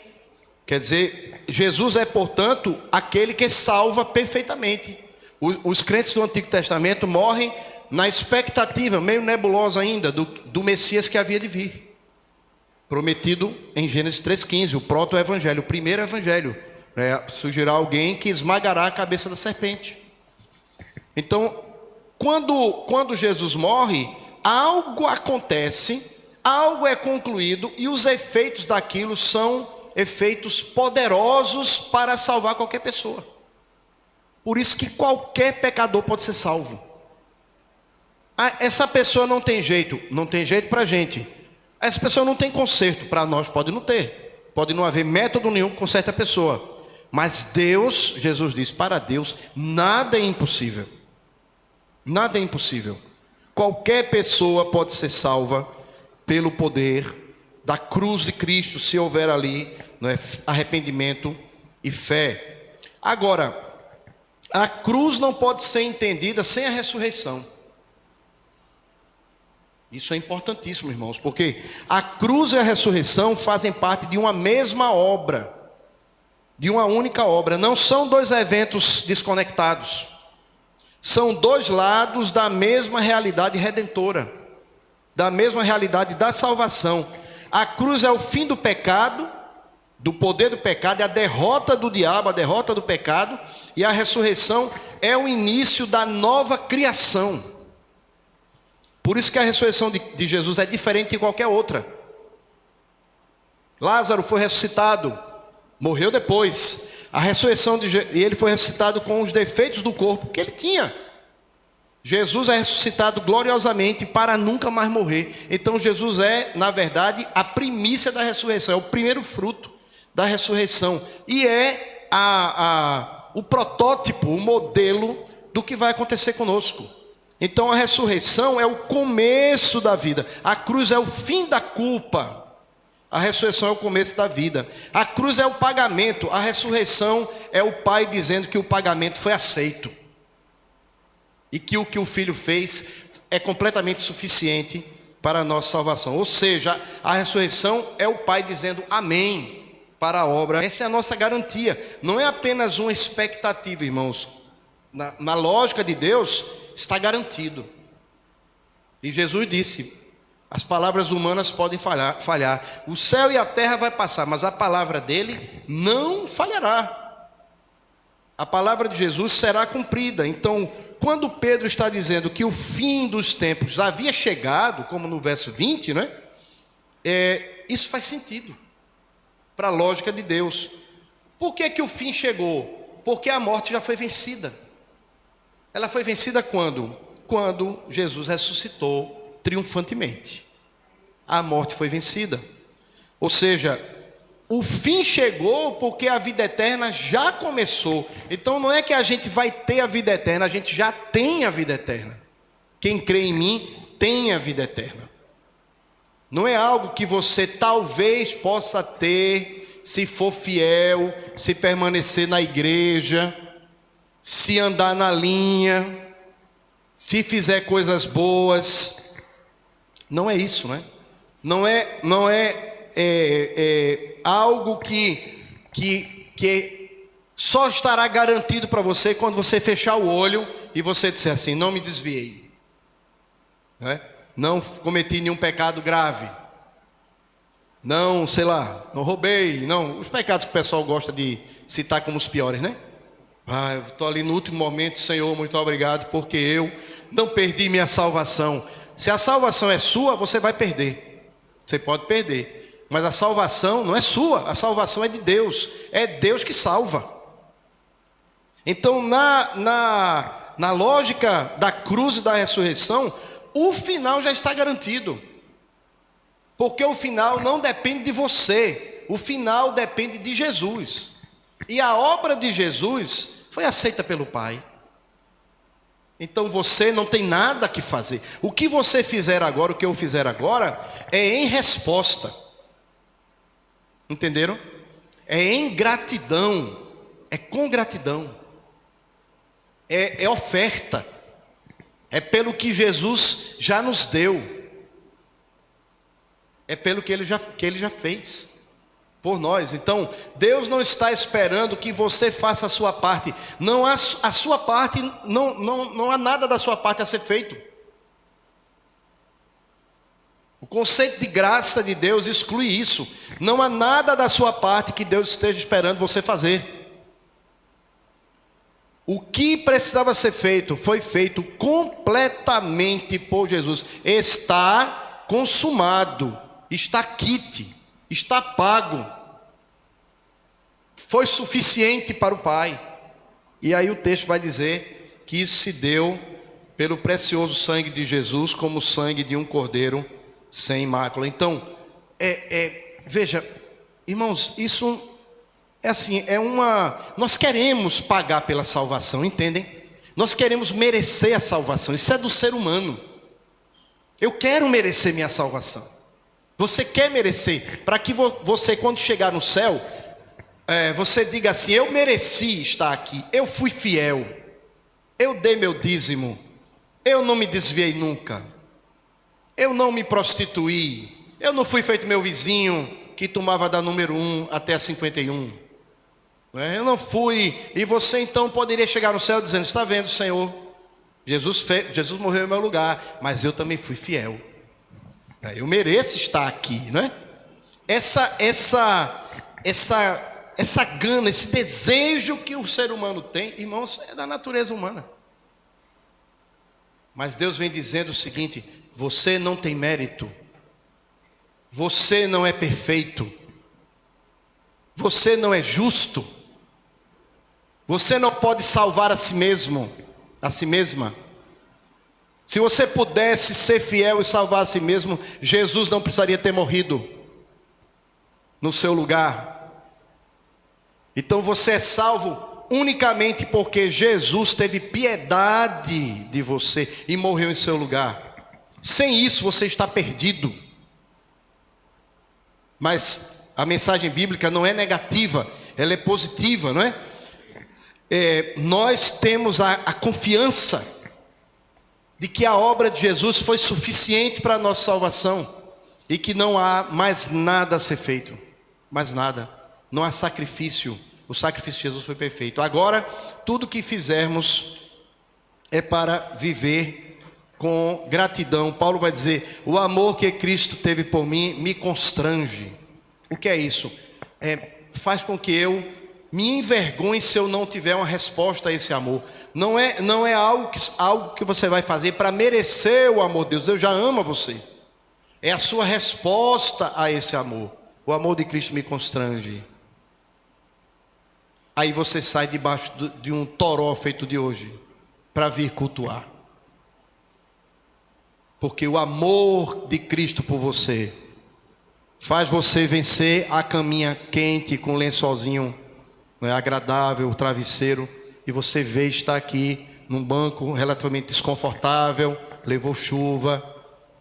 Quer dizer, Jesus é, portanto, aquele que salva perfeitamente. Os crentes do Antigo Testamento morrem na expectativa, meio nebulosa ainda, do Messias que havia de vir, prometido em Gênesis 3,15, o proto-evangelho, o primeiro evangelho, né? Surgirá alguém que esmagará a cabeça da serpente. Então, quando Jesus morre, algo acontece, algo é concluído, e os efeitos daquilo são efeitos poderosos para salvar qualquer pessoa. Por isso que qualquer pecador pode ser salvo. Essa pessoa não tem jeito para a gente. Essa pessoa não tem conserto para nós, pode não ter. Pode não haver método nenhum com certa pessoa. Mas Deus, Jesus diz, para Deus nada é impossível. Nada é impossível. Qualquer pessoa pode ser salva pelo poder da cruz de Cristo, se houver ali, não é, arrependimento e fé. Agora, a cruz não pode ser entendida sem a ressurreição. Isso é importantíssimo, irmãos, porque a cruz e a ressurreição fazem parte de uma mesma obra, de uma única obra. Não são dois eventos desconectados. São dois lados da mesma realidade redentora, da mesma realidade da salvação. A cruz é o fim do pecado, do poder do pecado, é a derrota do diabo, a derrota do pecado, e a ressurreição é o início da nova criação. Por isso que a ressurreição de Jesus é diferente de qualquer outra. Lázaro foi ressuscitado, morreu depois. A ressurreição e ele foi ressuscitado com os defeitos do corpo que ele tinha. Jesus é ressuscitado gloriosamente para nunca mais morrer. Então Jesus é, na verdade, a primícia da ressurreição, é o primeiro fruto da ressurreição. E é o protótipo, o modelo do que vai acontecer conosco. Então a ressurreição é o começo da vida. A cruz é o fim da culpa. A ressurreição é o começo da vida. A cruz é o pagamento. A ressurreição é o Pai dizendo que o pagamento foi aceito. E que o Filho fez é completamente suficiente para a nossa salvação. Ou seja, a ressurreição é o Pai dizendo amém para a obra. Essa é a nossa garantia. Não é apenas uma expectativa, irmãos. Na lógica de Deus, está garantido. E Jesus disse: as palavras humanas podem falhar. O céu e a terra vai passar, mas a palavra dele não falhará. A palavra de Jesus será cumprida. Então, quando Pedro está dizendo que o fim dos tempos havia chegado, como no verso 20, né? Isso faz sentido para a lógica de Deus. Por que que o fim chegou? Porque a morte já foi vencida. Ela foi vencida quando? Quando Jesus ressuscitou triunfantemente. A morte foi vencida. Ou seja, o fim chegou porque a vida eterna já começou. Então não é que a gente vai ter a vida eterna, a gente já tem a vida eterna. Quem crê em mim tem a vida eterna. Não é algo que você talvez possa ter se for fiel, se permanecer na igreja, se andar na linha, se fizer coisas boas. Não é isso, né? Não é algo que só estará garantido para você quando você fechar o olho e você disser assim: não me desviei, né? Não cometi nenhum pecado grave, não, sei lá, não roubei, não, os pecados que o pessoal gosta de citar como os piores, né? Eu estou ali no último momento, Senhor, muito obrigado, porque eu não perdi minha salvação. Se a salvação é sua, você vai perder. Você pode perder, mas a salvação não é sua, a salvação é de Deus. É Deus que salva. Então, na lógica da cruz e da ressurreição, o final já está garantido. Porque o final não depende de você, o final depende de Jesus. E a obra de Jesus foi aceita pelo Pai. Então você não tem nada que fazer. O que você fizer agora, o que eu fizer agora, é em resposta. Entenderam? É em gratidão. É com gratidão. É oferta. É pelo que Jesus já nos deu. É pelo que ele já fez por nós. Então, Deus não está esperando que você faça a sua parte. Não há a sua parte, não há nada da sua parte a ser feito. O conceito de graça de Deus exclui isso. Não há nada da sua parte que Deus esteja esperando você fazer. O que precisava ser feito foi feito completamente por Jesus. Está consumado, está quite, está pago. Foi suficiente para o Pai. E aí o texto vai dizer que isso se deu pelo precioso sangue de Jesus, como o sangue de um cordeiro sem mácula. Então, veja, irmãos, isso é assim, nós queremos pagar pela salvação, entendem? Nós queremos merecer a salvação, isso é do ser humano. Eu quero merecer minha salvação. Você quer merecer, para que você, quando chegar no céu, você diga assim: eu mereci estar aqui, eu fui fiel, eu dei meu dízimo, eu não me desviei nunca, eu não me prostituí, eu não fui feito meu vizinho que tomava da número 1 até a 51. Eu não fui. E você então poderia chegar no céu dizendo: está vendo, Senhor, Jesus morreu em meu lugar, mas eu também fui fiel. Eu mereço estar aqui, não é? Essa gana, esse desejo que o ser humano tem, irmãos, é da natureza humana. Mas Deus vem dizendo o seguinte: você não tem mérito, você não é perfeito, você não é justo, você não pode salvar a si mesmo, a si mesma. Se você pudesse ser fiel e salvar a si mesmo, Jesus não precisaria ter morrido no seu lugar. Então você é salvo unicamente porque Jesus teve piedade de você e morreu em seu lugar. Sem isso você está perdido. Mas a mensagem bíblica não é negativa, ela é positiva, não é? Nós temos a confiança de que a obra de Jesus foi suficiente para a nossa salvação e que não há mais nada a ser feito, mais nada, não há sacrifício, o sacrifício de Jesus foi perfeito. Agora, tudo que fizermos é para viver com gratidão. Paulo vai dizer: o amor que Cristo teve por mim me constrange. O que é isso? Faz com que eu me envergonhe se eu não tiver uma resposta a esse amor. Não é algo que você vai fazer para merecer o amor de Deus. Eu já amo você. É a sua resposta a esse amor. O amor de Cristo me constrange. Aí você sai debaixo de um toró feito de hoje para vir cultuar. Porque o amor de Cristo por você faz você vencer a caminha quente com lençolzinho, né, agradável, o travesseiro, e você vê estar aqui num banco relativamente desconfortável, levou chuva.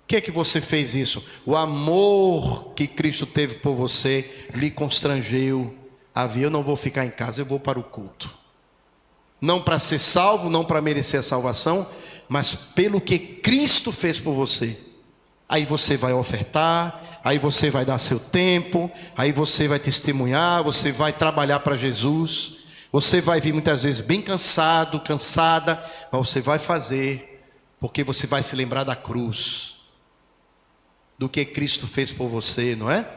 O que é que você fez isso? O amor que Cristo teve por você lhe constrangeu a vir. Eu não vou ficar em casa, eu vou para o culto. Não para ser salvo, não para merecer a salvação, mas pelo que Cristo fez por você. Aí você vai ofertar, aí você vai dar seu tempo, aí você vai testemunhar, você vai trabalhar para Jesus. Você vai vir muitas vezes bem cansado, cansada, mas você vai fazer, porque você vai se lembrar da cruz, do que Cristo fez por você, não é?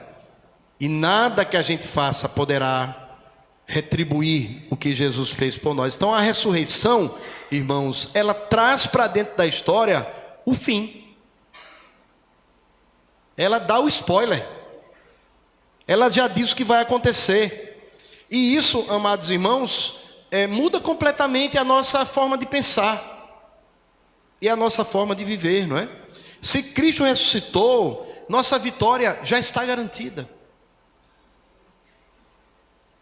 E nada que a gente faça poderá retribuir o que Jesus fez por nós. Então a ressurreição, irmãos, ela traz para dentro da história o fim. Ela dá o spoiler. Ela já diz o que vai acontecer. E isso, amados irmãos, muda completamente a nossa forma de pensar e a nossa forma de viver, não é? Se Cristo ressuscitou, nossa vitória já está garantida.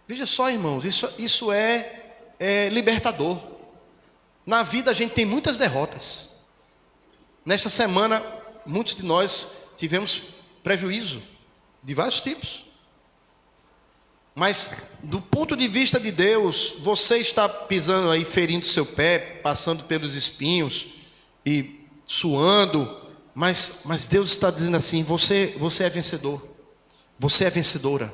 Veja só, irmãos, isso é libertador. Na vida a gente tem muitas derrotas. Nesta semana, muitos de nós tivemos prejuízo de vários tipos. Mas do ponto de vista de Deus, você está pisando aí, ferindo seu pé, passando pelos espinhos e suando, mas Deus está dizendo assim: você é vencedor, você é vencedora.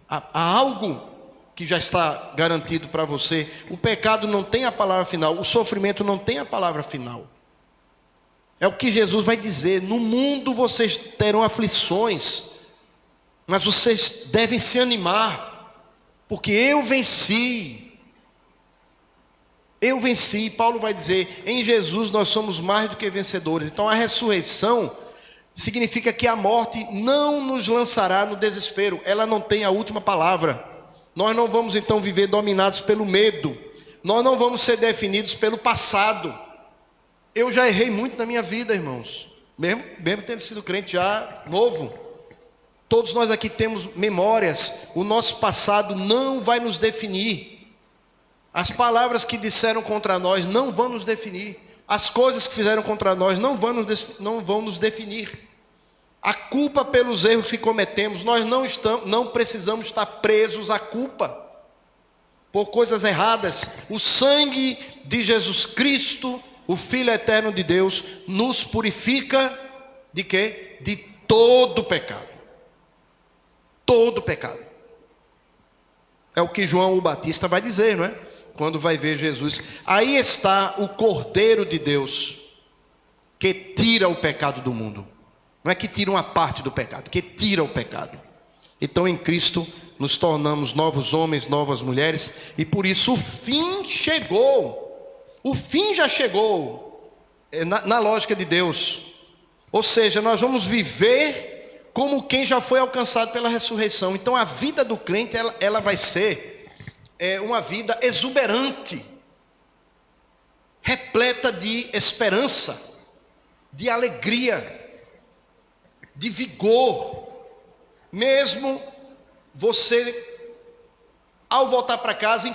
Há algo que já está garantido para você. O pecado não tem a palavra final, o sofrimento não tem a palavra final. É o que Jesus vai dizer: no mundo vocês terão aflições, mas vocês devem se animar, porque eu venci. Eu venci. Paulo vai dizer: em Jesus nós somos mais do que vencedores. Então a ressurreição significa que a morte não nos lançará no desespero. Ela não tem a última palavra. Nós não vamos então viver dominados pelo medo. Nós não vamos ser definidos pelo passado. Eu já errei muito na minha vida, irmãos, mesmo tendo sido crente já novo. Todos nós aqui temos memórias. O nosso passado não vai nos definir. As palavras que disseram contra nós não vão nos definir. As coisas que fizeram contra nós não vão nos definir. A culpa pelos erros que cometemos, nós não precisamos estar presos à culpa por coisas erradas. O sangue de Jesus Cristo o Filho eterno de Deus, nos purifica de quê? De todo pecado. Todo pecado. É o que João o Batista vai dizer, não é? Quando vai ver Jesus. Aí está o Cordeiro de Deus, que tira o pecado do mundo. Não é que tira uma parte do pecado, que tira o pecado. Então em Cristo nos tornamos novos homens, novas mulheres, e por isso o fim chegou. O fim já chegou, na lógica de Deus. Ou seja, nós vamos viver como quem já foi alcançado pela ressurreição. Então a vida do crente, ela vai ser uma vida exuberante, repleta de esperança, de alegria, de vigor. Mesmo você, ao voltar para casa,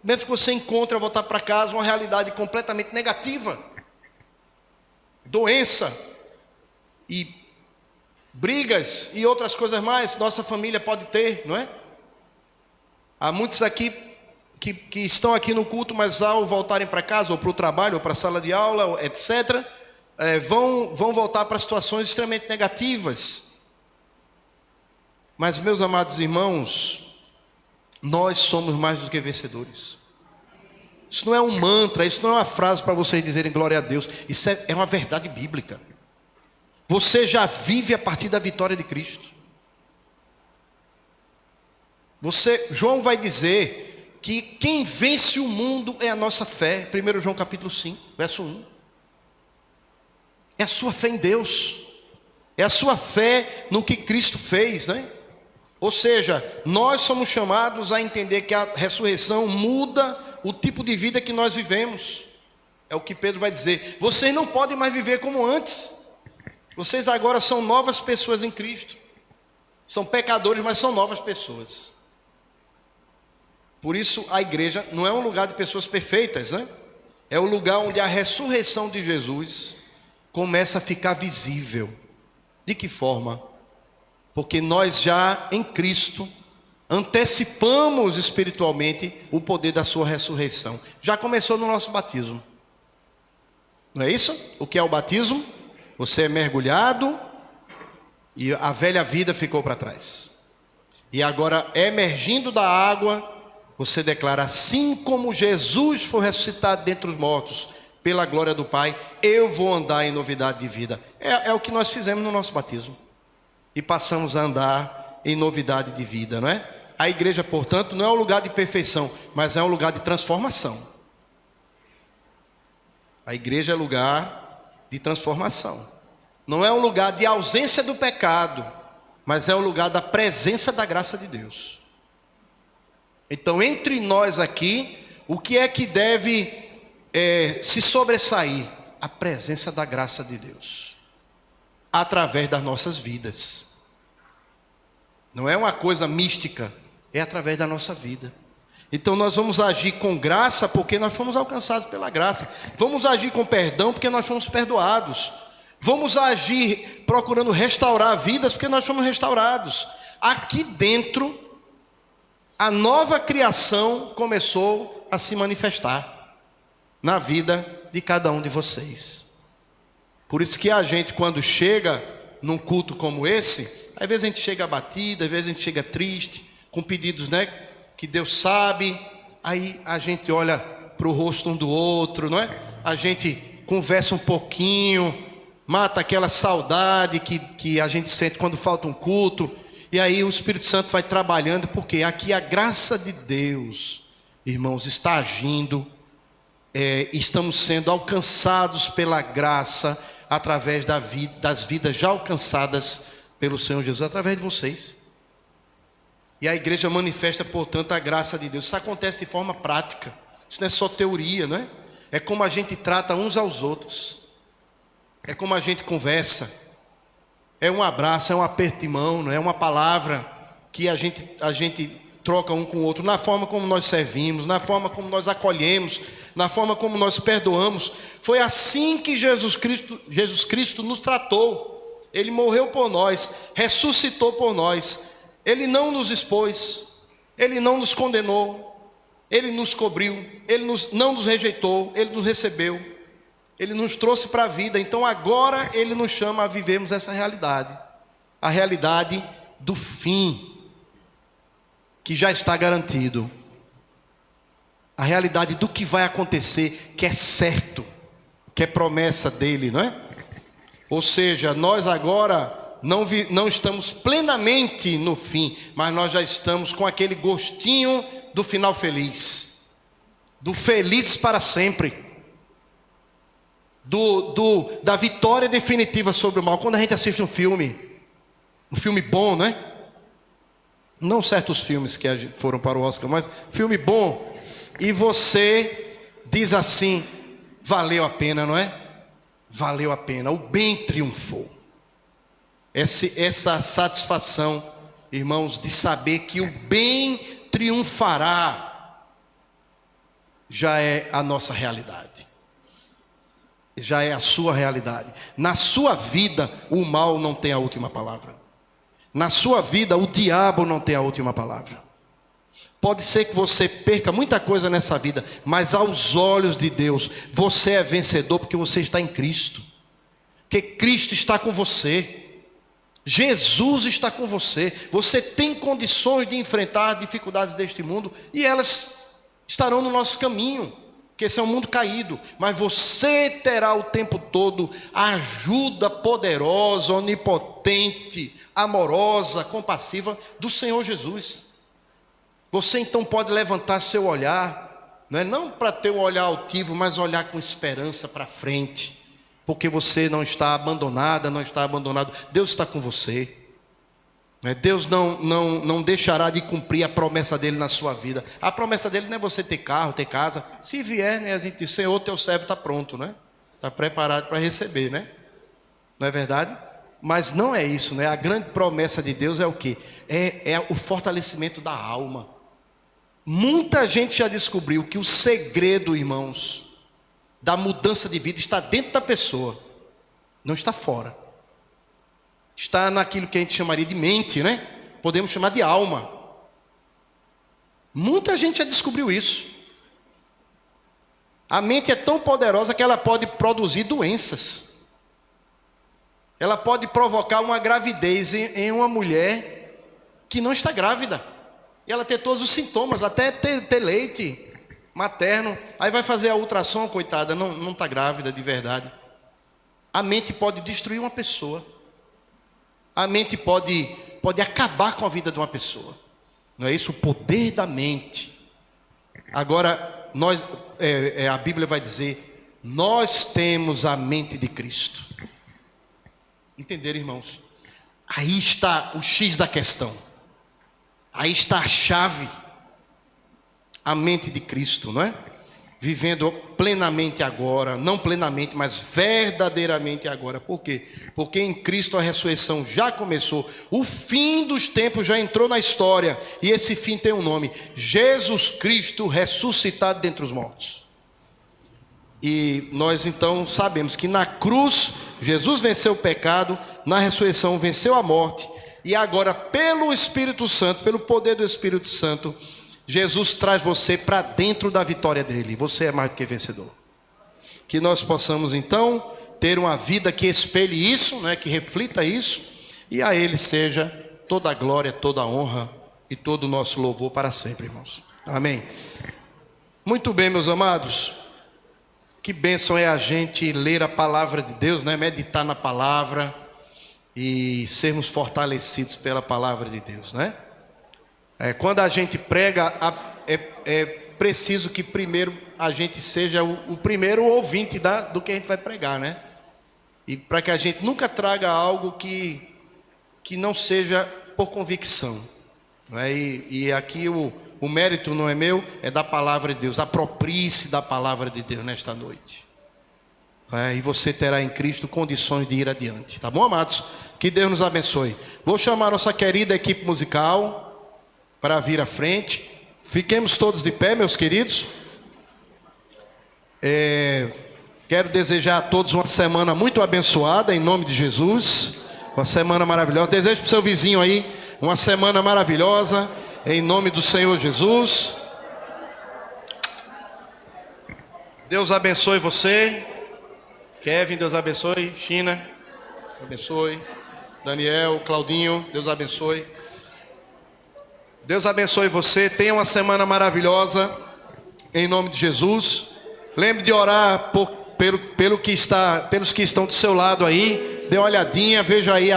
mesmo que você encontre ao voltar para casa uma realidade completamente negativa, doença e brigas e outras coisas mais, nossa família pode ter, não é? Há muitos aqui que estão aqui no culto, mas ao voltarem para casa, ou para o trabalho, ou para a sala de aula, etc., vão voltar para situações extremamente negativas. Mas, meus amados irmãos, nós somos mais do que vencedores. Isso não é um mantra, isso não é uma frase para vocês dizerem glória a Deus. Isso é uma verdade bíblica. Você já vive a partir da vitória de Cristo. João vai dizer que quem vence o mundo é a nossa fé. 1 João capítulo 5, verso 1. É a sua fé em Deus. É a sua fé no que Cristo fez, né? Ou seja, nós somos chamados a entender que a ressurreição muda o tipo de vida que nós vivemos. É o que Pedro vai dizer. Vocês não podem mais viver como antes. Vocês agora são novas pessoas em Cristo. São pecadores, mas são novas pessoas. Por isso a igreja não é um lugar de pessoas perfeitas, né? É o lugar onde a ressurreição de Jesus começa a ficar visível. De que forma? Porque nós já em Cristo antecipamos espiritualmente o poder da sua ressurreição. Já começou no nosso batismo. Não é isso? O que é o batismo? Você é mergulhado e a velha vida ficou para trás. E agora, emergindo da água, você declara: assim como Jesus foi ressuscitado dentre os mortos, pela glória do Pai, eu vou andar em novidade de vida. É o que nós fizemos no nosso batismo. E passamos a andar em novidade de vida, não é? A igreja, portanto, não é um lugar de perfeição, mas é um lugar de transformação. A igreja é lugar de transformação. Não é um lugar de ausência do pecado, mas é um lugar da presença da graça de Deus. Então, entre nós aqui, o que é que deve se sobressair? A presença da graça de Deus, através das nossas vidas. Não é uma coisa mística, é através da nossa vida. Então nós vamos agir com graça porque nós fomos alcançados pela graça. Vamos agir com perdão porque nós fomos perdoados. Vamos agir procurando restaurar vidas porque nós fomos restaurados. Aqui dentro, a nova criação começou a se manifestar na vida de cada um de vocês. Por isso que a gente, quando chega num culto como esse, às vezes a gente chega abatido, às vezes a gente chega triste, com pedidos, né, que Deus sabe. Aí a gente olha para o rosto um do outro, não é? A gente conversa um pouquinho, mata aquela saudade que a gente sente quando falta um culto. E aí o Espírito Santo vai trabalhando, porque aqui a graça de Deus, irmãos, está agindo. Estamos sendo alcançados pela graça através das vidas já alcançadas pelo Senhor Jesus, através de vocês. E a igreja manifesta, portanto, a graça de Deus. Isso acontece de forma prática. Isso não é só teoria, não é? É como a gente trata uns aos outros. É como a gente conversa. É um abraço, é um aperto de mão, não é uma palavra que a gente troca um com o outro, na forma como nós servimos, na forma como nós acolhemos, na forma como nós perdoamos. Foi assim que Jesus Cristo nos tratou. Ele morreu por nós, ressuscitou por nós. Ele não nos expôs, Ele não nos condenou, Ele nos cobriu, Ele não nos rejeitou, Ele nos recebeu, Ele nos trouxe para a vida. Então agora Ele nos chama a vivermos essa realidade, a realidade do fim, que já está garantido, a realidade do que vai acontecer, que é certo, que é promessa dele, não é? Ou seja, nós agora não estamos plenamente no fim, mas nós já estamos com aquele gostinho do final feliz, do feliz para sempre, da vitória definitiva sobre o mal. Quando a gente assiste um filme bom, né? Não certos filmes que foram para o Oscar, mas filme bom, e você diz assim: valeu a pena, não é? Valeu a pena, o bem triunfou. Essa satisfação, irmãos, de saber que o bem triunfará, já é a nossa realidade, já é a sua realidade. Na sua vida, o mal não tem a última palavra. Na sua vida, o diabo não tem a última palavra. Pode ser que você perca muita coisa nessa vida, mas aos olhos de Deus, você é vencedor porque você está em Cristo. Porque Cristo está com você. Jesus está com você. Você tem condições de enfrentar as dificuldades deste mundo, e elas estarão no nosso caminho, porque esse é um mundo caído. Mas você terá o tempo todo a ajuda poderosa, onipotente, amorosa, compassiva do Senhor Jesus. Você então pode levantar seu olhar, não para ter um olhar altivo, mas olhar com esperança para frente, porque você não está abandonada, não está abandonado. Deus está com você. Deus não deixará de cumprir a promessa dele na sua vida. A promessa dele não é você ter carro, ter casa. Se vier, a gente diz: Senhor, teu servo está pronto, está preparado para receber, não é verdade? Mas não é isso, A grande promessa de Deus é o quê? É o fortalecimento da alma. Muita gente já descobriu que o segredo, irmãos, da mudança de vida está dentro da pessoa, não está fora. Está naquilo que a gente chamaria de mente, Podemos chamar de alma. Muita gente já descobriu isso. A mente é tão poderosa que ela pode produzir doenças. Ela pode provocar uma gravidez em uma mulher que não está grávida. E ela ter todos os sintomas, até ter leite materno. Aí vai fazer a ultrassom, coitada, não está grávida de verdade. A mente pode destruir uma pessoa. A mente pode acabar com a vida de uma pessoa. Não é isso? O poder da mente. Agora, a Bíblia vai dizer: nós temos a mente de Cristo. Entenderam, irmãos? Aí está o X da questão. Aí está a chave. A mente de Cristo, Vivendo plenamente agora, não plenamente, mas verdadeiramente agora. Por quê? Porque em Cristo a ressurreição já começou. O fim dos tempos já entrou na história. E esse fim tem um nome: Jesus Cristo ressuscitado dentre os mortos. E nós então sabemos que na cruz Jesus venceu o pecado, na ressurreição venceu a morte. E agora, pelo Espírito Santo, pelo poder do Espírito Santo, Jesus traz você para dentro da vitória dele. Você é mais do que vencedor. Que nós possamos então ter uma vida que espelhe isso, que reflita isso, e a ele seja toda a glória, toda a honra e todo o nosso louvor para sempre, irmãos. Amém. Muito bem, meus amados. Que bênção é a gente ler a palavra de Deus, meditar na palavra e sermos fortalecidos pela palavra de Deus, Quando a gente prega, é preciso que primeiro a gente seja o primeiro ouvinte do que a gente vai pregar, E para que a gente nunca traga algo que não seja por convicção, E aqui o mérito não é meu, é da palavra de Deus. Aproprie-se da palavra de Deus nesta noite. E você terá em Cristo condições de ir adiante. Tá bom, amados? Que Deus nos abençoe. Vou chamar a nossa querida equipe musical para vir à frente. Fiquemos todos de pé, meus queridos. Quero desejar a todos uma semana muito abençoada, em nome de Jesus. Uma semana maravilhosa. Desejo para o seu vizinho aí uma semana maravilhosa, em nome do Senhor Jesus. Deus abençoe você. Kevin, Deus abençoe. China, Deus abençoe. Daniel, Claudinho, Deus abençoe. Deus abençoe você. Tenha uma semana maravilhosa. Em nome de Jesus. Lembre de orar pelos que estão do seu lado aí. Dê uma olhadinha, veja aí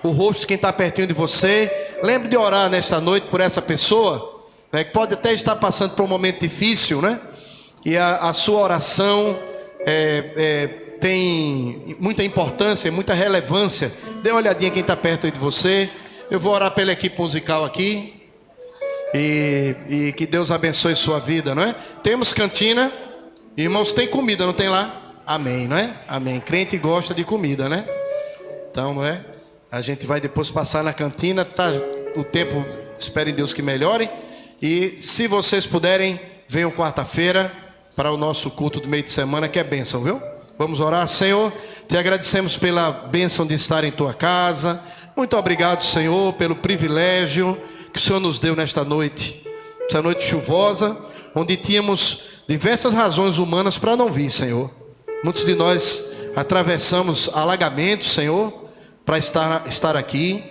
o rosto de quem está pertinho de você. Lembre de orar nesta noite por essa pessoa, né, que pode até estar passando por um momento difícil, né? E a sua oração tem muita importância, muita relevância. Dê uma olhadinha quem está perto aí de você. Eu vou orar pela equipe musical aqui. E que Deus abençoe sua vida, não é? Temos cantina. Irmãos, tem comida, não tem lá? Amém, não é? Amém. Crente gosta de comida, né? Então, não é? A gente vai depois passar na cantina. Tá, o tempo, espere em Deus que melhore. E se vocês puderem, venham quarta-feira para o nosso culto do meio de semana, que é bênção, viu? Vamos orar. Senhor, te agradecemos pela bênção de estar em tua casa. Muito obrigado, Senhor, pelo privilégio que o Senhor nos deu nesta noite. Essa noite chuvosa, onde tínhamos diversas razões humanas para não vir, Senhor. Muitos de nós atravessamos alagamentos, Senhor, para estar aqui.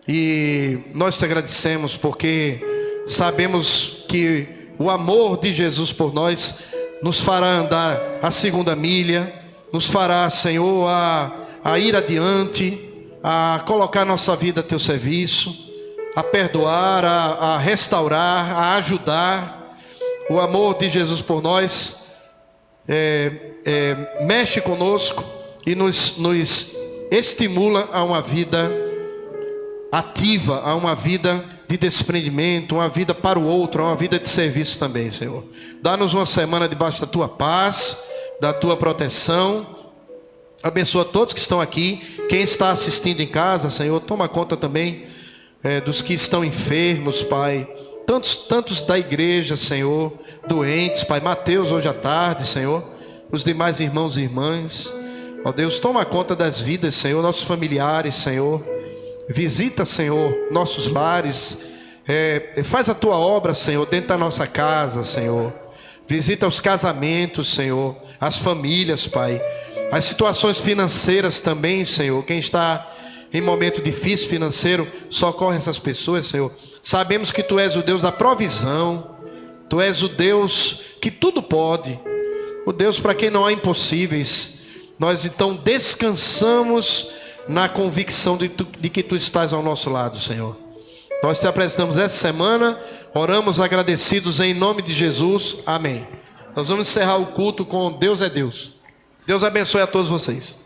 E nós te agradecemos porque sabemos que o amor de Jesus por nós nos fará andar a segunda milha, nos fará, Senhor, a ir adiante, a colocar nossa vida a teu serviço, a perdoar, a restaurar, a ajudar. O amor de Jesus por nós mexe conosco e nos estimula a uma vida ativa, a uma vida de desprendimento, uma vida para o outro, uma vida de serviço também, Senhor. Dá-nos uma semana debaixo da tua paz, da tua proteção. Abençoa todos que estão aqui. Quem está assistindo em casa, Senhor, toma conta também dos que estão enfermos, Pai. Tantos da igreja, Senhor, doentes, Pai. Mateus hoje à tarde, Senhor. Os demais irmãos e irmãs. Ó Deus, toma conta das vidas, Senhor, nossos familiares, Senhor. Visita, Senhor, nossos lares. Faz a tua obra, Senhor, dentro da nossa casa, Senhor. Visita os casamentos, Senhor, as famílias, Pai. As situações financeiras também, Senhor. Quem está em momento difícil financeiro, socorre essas pessoas, Senhor. Sabemos que Tu és o Deus da provisão. Tu és o Deus que tudo pode. O Deus para quem não há impossíveis. Nós então descansamos na convicção de que Tu estás ao nosso lado, Senhor. Nós te apresentamos essa semana, oramos agradecidos em nome de Jesus, amém. Nós vamos encerrar o culto com Deus é Deus. Deus abençoe a todos vocês.